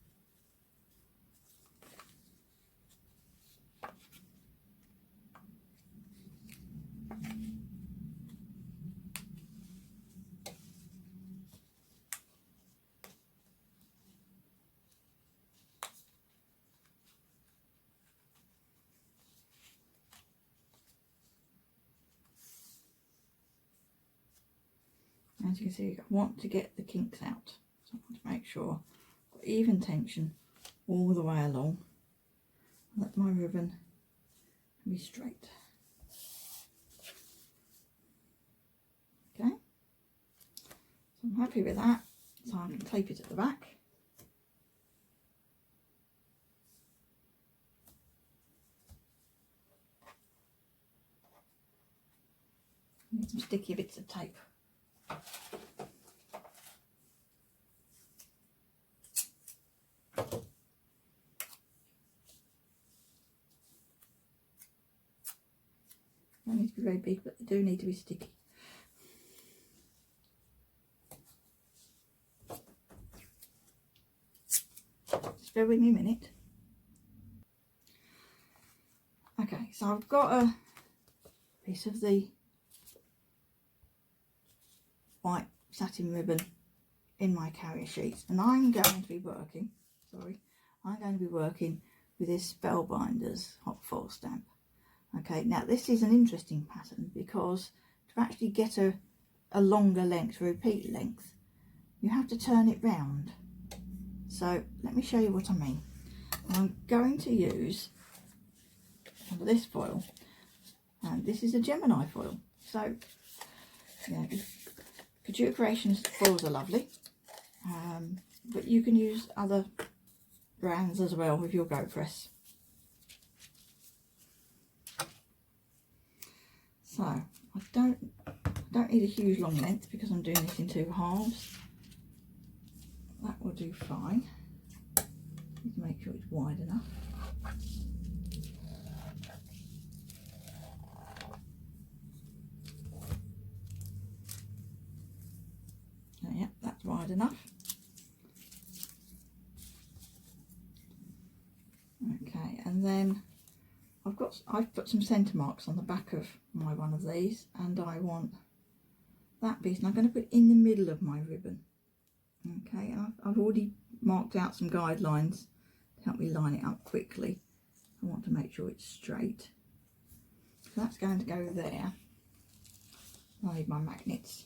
As you can see, I want to get the kinks out, so I want to make sure I've got even tension all the way along, and that my ribbon can be straight. I'm happy with that, so I can tape it at the back. Need some sticky bits of tape. They need to be very big, but they do need to be sticky. Just bear with me a minute. Okay, so I've got a piece of the white satin ribbon in my carrier sheets, and I'm going to be working, with this Spellbinders hot foil stamp. Okay, now this is an interesting pattern because to actually get a longer length, a repeat length, you have to turn it round. So let me show you what I mean. I'm going to use this foil, and this is a Gemini foil. So yeah, Couture Creations foils are lovely, but you can use other brands as well with your GoPress. So I don't need a huge long length because I'm doing this in 2 halves. That will do fine. Need to make sure it's wide enough. Yeah, that's wide enough. Okay, and then I've put some centre marks on the back of my one of these, and I want that piece, and I'm going to put it in the middle of my ribbon. Okay, and I've already marked out some guidelines to help me line it up quickly. I want to make sure it's straight. So that's going to go there. I need my magnets.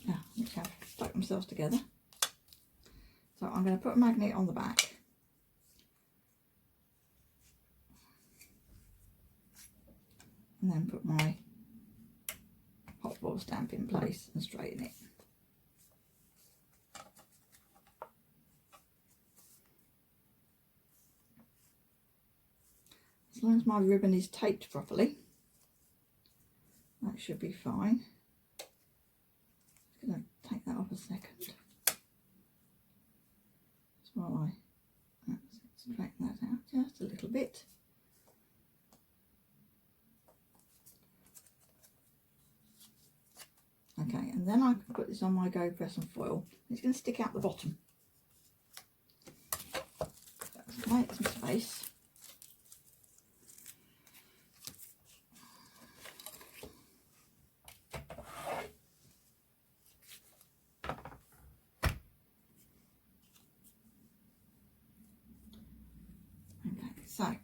Now, let's have stuck themselves together. So I'm going to put a magnet on the back. And then put my hot foil stamp in place and straighten it. As long as my ribbon is taped properly, that should be fine. Just going to take that off a second. Just while I straighten that out just a little bit. Okay, and then I can put this on my GoPress and foil. It's going to stick out the bottom. Let's make some space. Okay, so I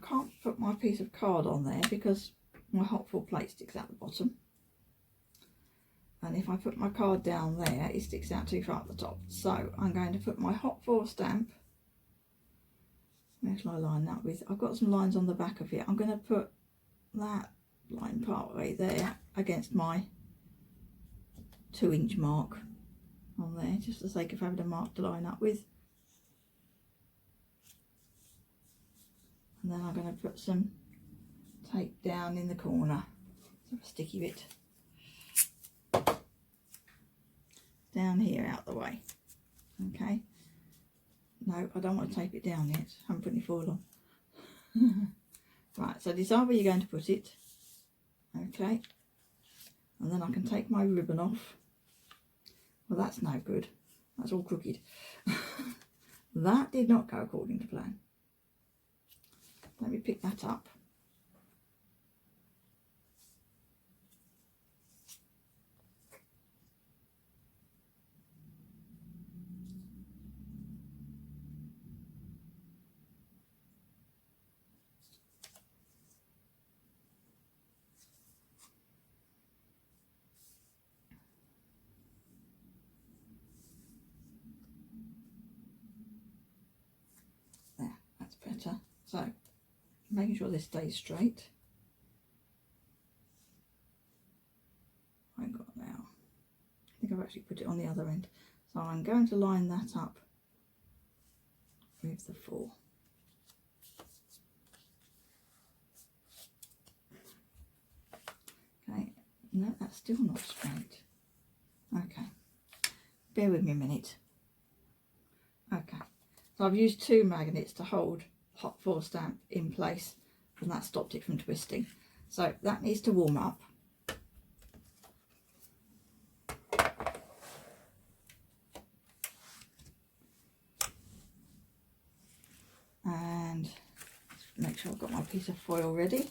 can't put my piece of card on there because my hot foil plate sticks out the bottom, and if I put my card down there it sticks out too far at the top. So I'm going to put my hot foil stamp, where shall I line that with? I've got some lines on the back of it. I'm going to put that line part way there against my 2-inch mark on there, just for the sake of having a mark to line up with. And then I'm going to put some tape down in the corner, so a sticky bit down here out the way. Okay, no, I don't want to tape it down yet, I haven't put any foil on. Right, so decide where you're going to put it. Okay, and then I can take my ribbon off. Well, that's no good, that's all crooked. That did not go according to plan. Let me pick that up. There, that's better. So, making sure this stays straight. actually put it on the other end. So I'm going to line that up with the 4. Okay, no, that's still not straight. Okay, bear with me a minute. Okay, so I've used 2 magnets to hold hot Foilstamp in place, and that stopped it from twisting. So that needs to warm up. And make sure I've got my piece of foil ready.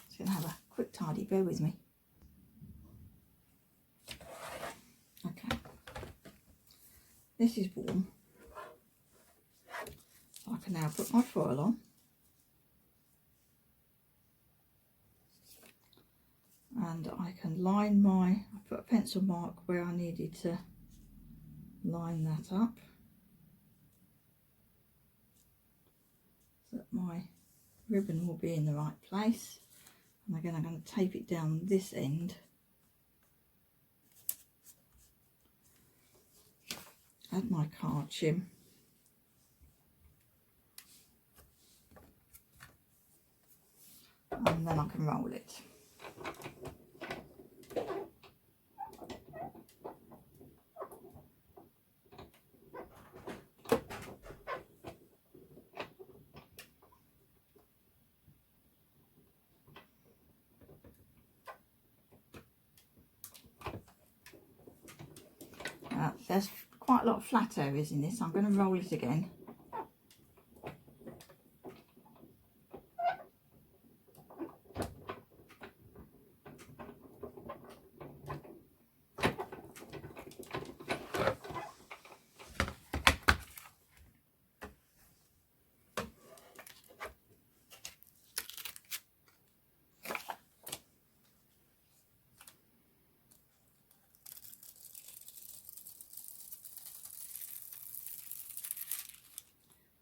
Just going to have a quick tidy, bear with me. Okay, this is warm. So I can now put my foil on. And I can line I put a pencil mark where I needed to line that up, so that my ribbon will be in the right place. And again, I'm going to tape it down this end. Add my card shim. And then I can roll it. There's quite a lot of flat areas in this. I'm going to roll it again.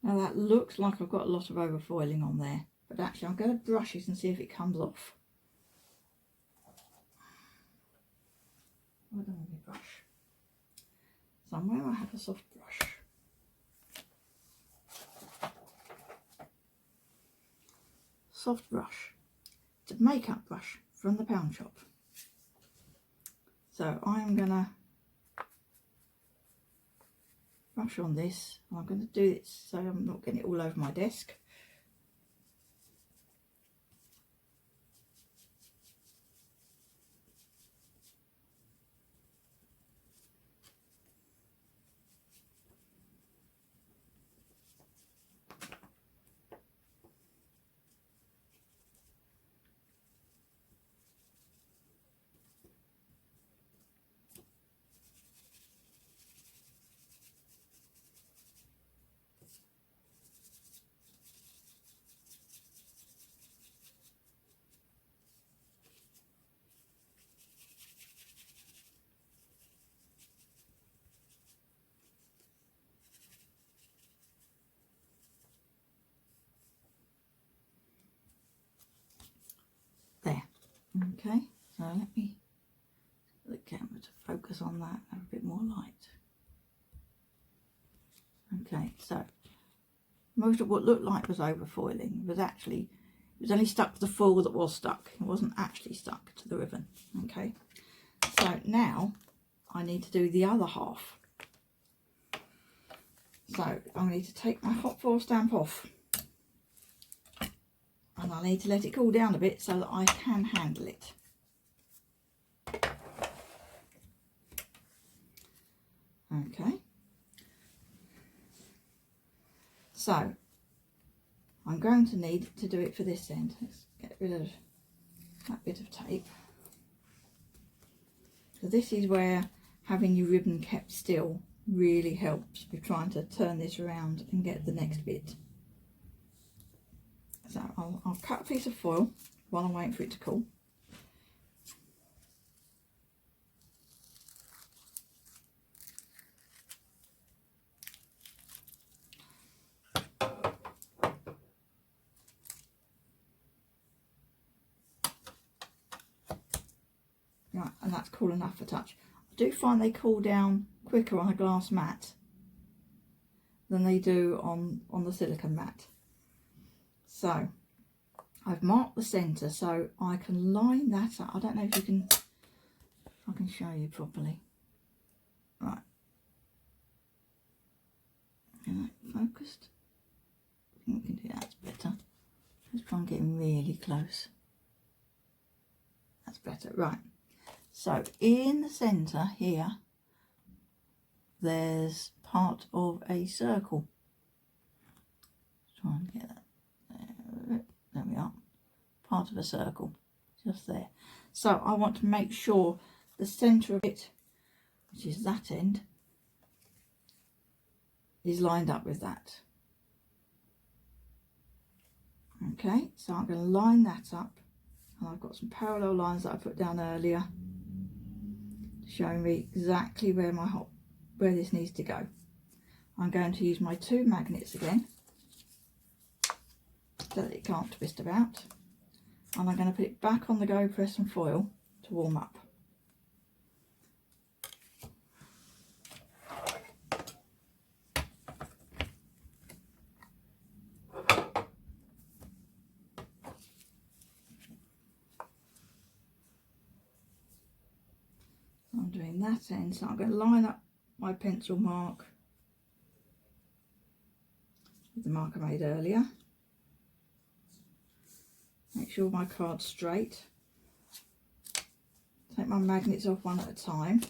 Now that looks like I've got a lot of overfoiling on there, but actually I'm going to brush it and see if it comes off. I don't have a brush. Somewhere I have a soft brush. Soft brush. It's a makeup brush from the pound shop. So I'm going to brush on this. I'm going to do it so I'm not getting it all over my desk. There. Okay, so let me get the camera to focus on that, have a bit more light. Okay, so most of what looked like was overfoiling was actually, it was only stuck to the foil that was stuck. It wasn't actually stuck to the ribbon. Okay, so now I need to do the other half. So I need to take my hot Foilstamp off, and I need to let it cool down a bit so that I can handle it. Okay, so I'm going to need to do it for this end. Let's get rid of that bit of tape. So this is where having your ribbon kept still really helps with trying to turn this around and get the next bit. So I'll cut a piece of foil while I'm waiting for it to cool. cool enough for touch. I do find they cool down quicker on a glass mat than they do on the silicone mat. So I've marked the centre so I can line that up. I don't know if I can show you properly. Right. Is that focused? I think we can do that better. Let's try and get in really close. That's better. Right. So in the centre here, there's part of a circle. Let's try and get that. There we are. Part of a circle, just there. So I want to make sure the centre of it, which is that end, is lined up with that. Okay, so I'm going to line that up, and I've got some parallel lines that I put down earlier showing me exactly where where this needs to go. I'm going to use my 2 magnets again so that it can't twist about, and I'm going to put it back on the GoPress and foil to warm up. I'm doing that end, so I'm going to line up my pencil mark with the mark I made earlier. Make sure my card's straight. Take my magnets off one at a time.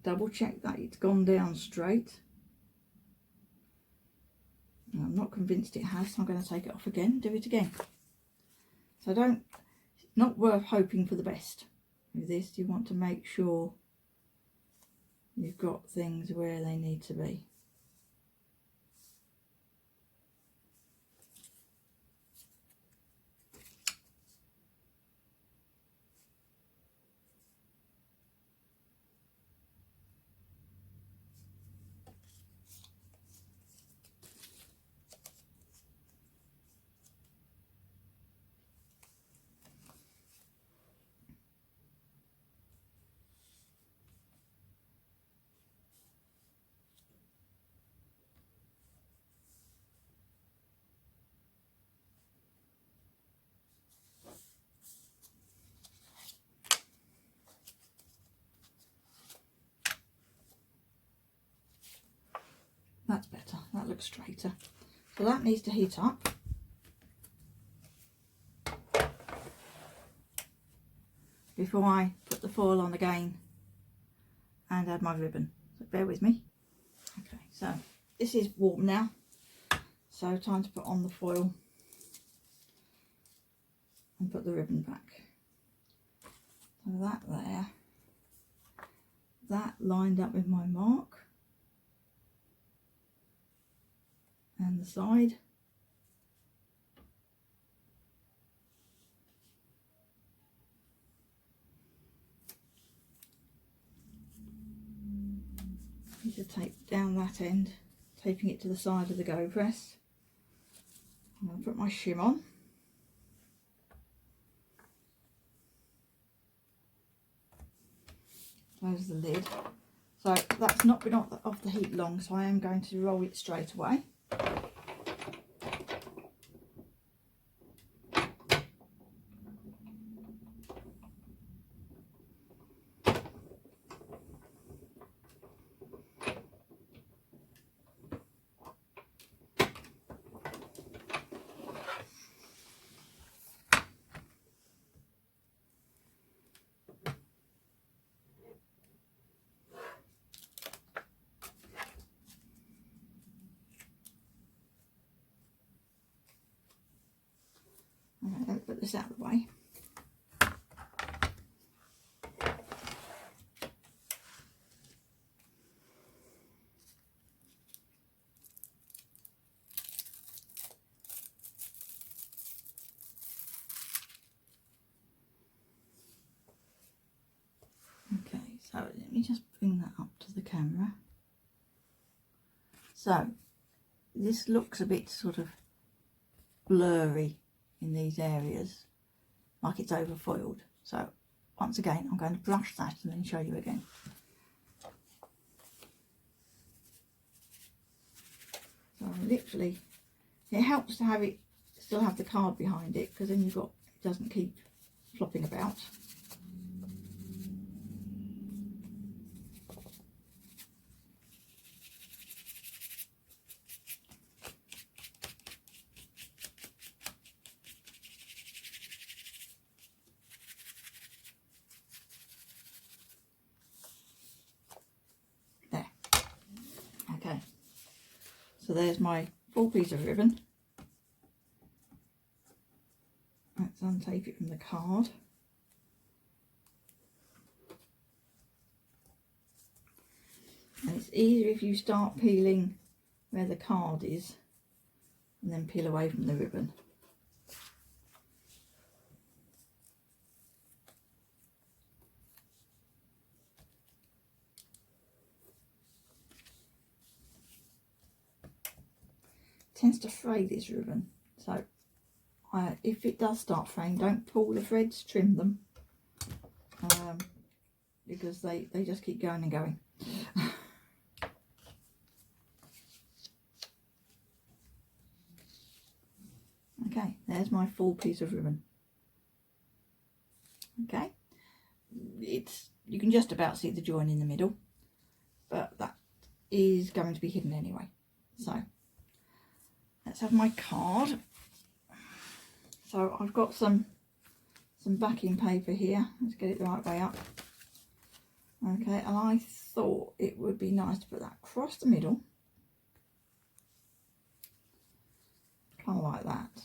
Double check that it's gone down straight. And I'm not convinced it has, so I'm going to take it off again, do it again. So it's not worth hoping for the best. With this, you want to make sure you've got things where they need to be. That's better, that looks straighter. So that needs to heat up. Before I put the foil on again and add my ribbon. So bear with me. Okay, so this is warm now. So time to put on the foil and put the ribbon back. So that there, that lined up with my mark. And the side. You should tape down that end, taping it to the side of the GoPress. I'm going to put my shim on. Close the lid. So that's not been off the heat long, so I am going to roll it straight away. Alright, let me put this out of the way. Okay, so let me just bring that up to the camera. So this looks a bit sort of blurry in these areas, like it's overfoiled. So once again, I'm going to brush that and then show you again. So literally, it helps to have it, still have the card behind it, because then you've got, it doesn't keep flopping about. There. Okay. So there's my full piece of ribbon. Let's untape it from the card. And it's easier if you start peeling where the card is and then peel away from the ribbon. Tends to fray this ribbon, so if it does start fraying, don't pull the threads, trim them, because they just keep going and going. Okay, there's my full piece of ribbon. Okay, you can just about see the join in the middle, but that is going to be hidden anyway. So let's have my card. So I've got some backing paper here. Let's get it the right way up. Okay, and I thought it would be nice to put that across the middle, kind of like that.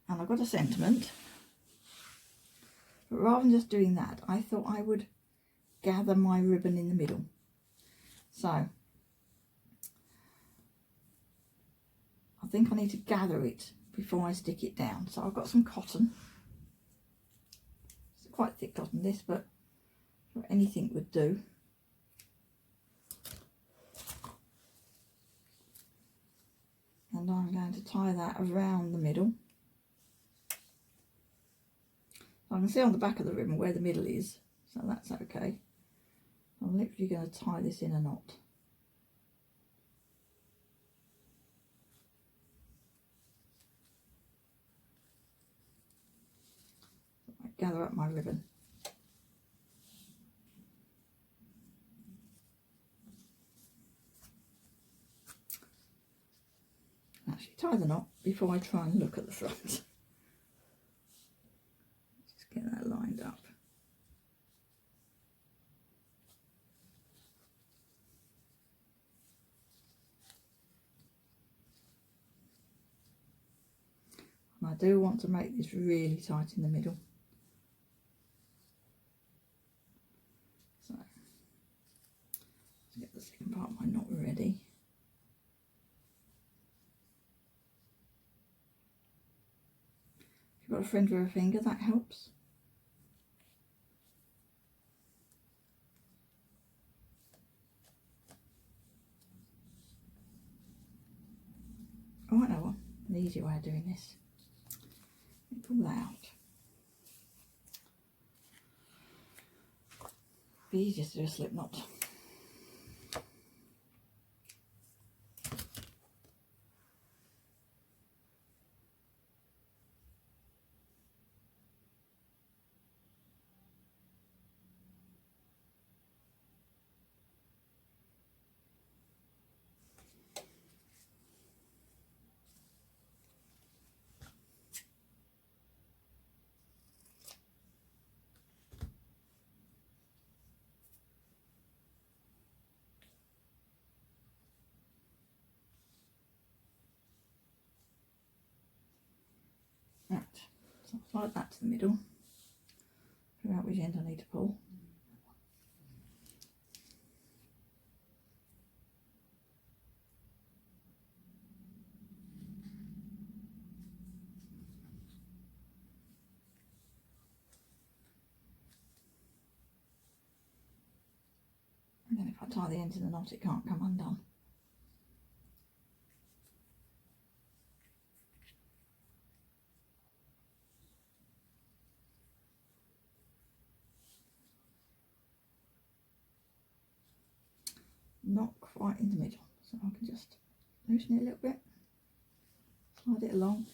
And I've got a sentiment, but rather than just doing that, I thought I would gather my ribbon in the middle. So I think I need to gather it before I stick it down. So I've got some cotton. It's quite thick cotton this, but anything would do. And I'm going to tie that around the middle. I can see on the back of the ribbon where the middle is, so that's okay. I'm literally going to tie this in a knot. I gather up my ribbon. Actually tie the knot before I try and look at the front. Just get that lined up. And I do want to make this really tight in the middle. So let's get the second part of my knot ready. If you've got a friend with a finger, that helps. Oh, I know one. An easy way of doing this. Let me pull that out. It'd be easier to do a slip knot. Right, so I'll slide that to the middle, figure out which end I need to pull. And then if I tie the end to the knot, it can't come undone. not quite in the middle, so I can just loosen it a little bit, slide it along,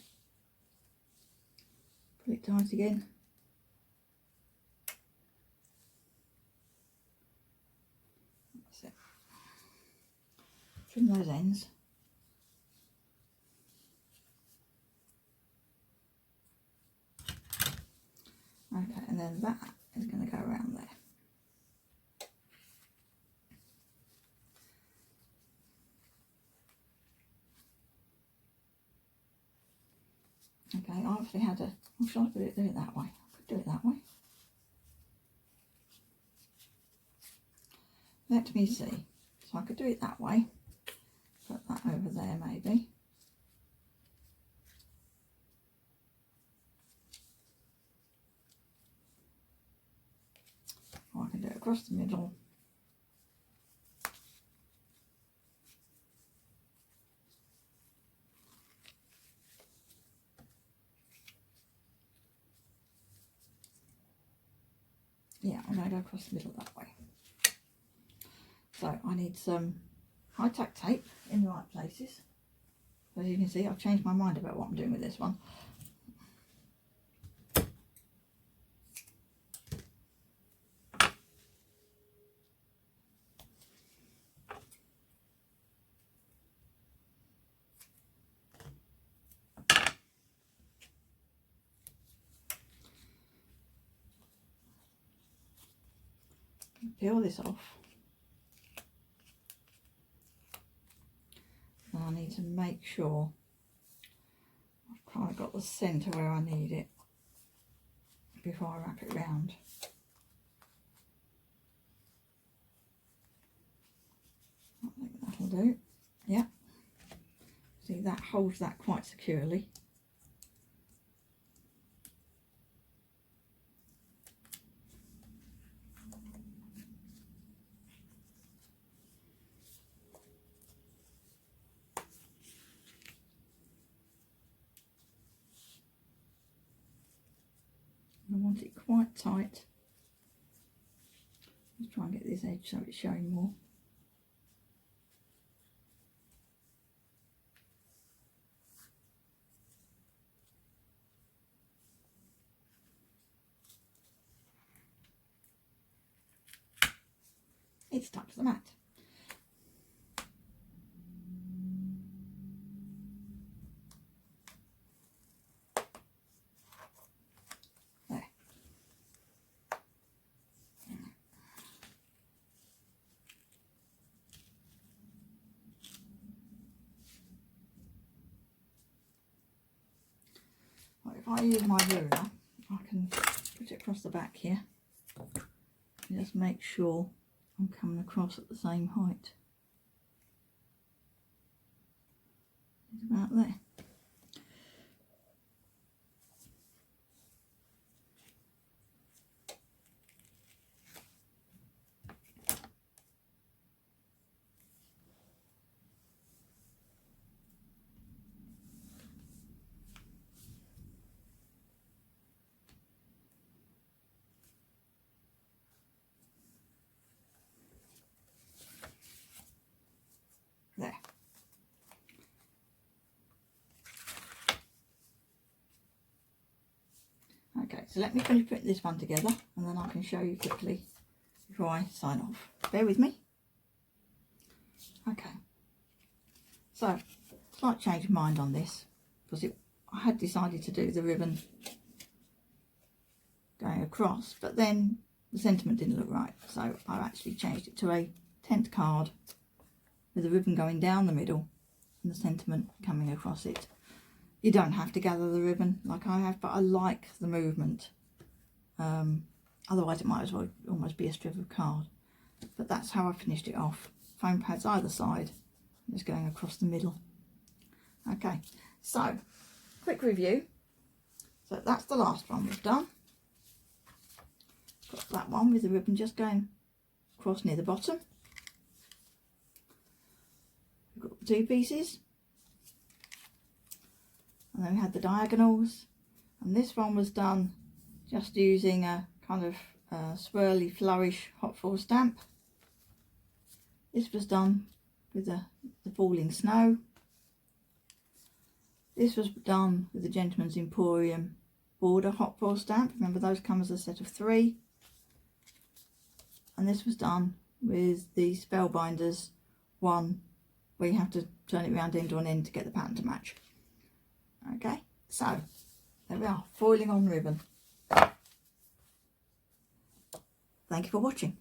pull it tight again. That's it. Trim those ends. Okay, and then that is going to go around there. Okay, I obviously had a, or should I do it that way? I could do it that way. Let me see. So I could do it that way. Put that over there maybe. Or I can do it across the middle. Yeah, I'm going to go across the middle that way. So I need some high tack tape in the right places. As you can see, I've changed my mind about what I'm doing with this one. Peel this off. And I need to make sure I've kind of got the centre where I need it before I wrap it round. I think that'll do. Yeah. See, that holds that quite securely. I want it quite tight. Let's try and get this edge so it's showing more. It's stuck to the mat. There. Right, if I use my ruler, I can put it across the back here and just make sure I'm coming across at the same height. It's about there. There. Okay, so let me finish putting this one together and then I can show you quickly before I sign off. Bear with me. Okay, so slight change of mind on this because I had decided to do the ribbon going across, but then the sentiment didn't look right, so I actually changed it to a tent card with the ribbon going down the middle and the sentiment coming across it. You don't have to gather the ribbon like I have, but I like the movement. Otherwise it might as well almost be a strip of card. But that's how I finished it off. Foam pads either side, just going across the middle. Okay, so quick review. So that's the last one we've done. Got that one with the ribbon just going across near the bottom. We've got the two pieces. And then we had the diagonals. And this one was done just using a kind of swirly flourish hot foil stamp. This was done with the falling snow. This was done with the Gentleman's Emporium border hot foil stamp. Remember, those come as a set of 3. And this was done with the Spellbinders one, where you have to turn it round end on end to get the pattern to match. Okay, so there we are, foiling on ribbon. Thank you for watching.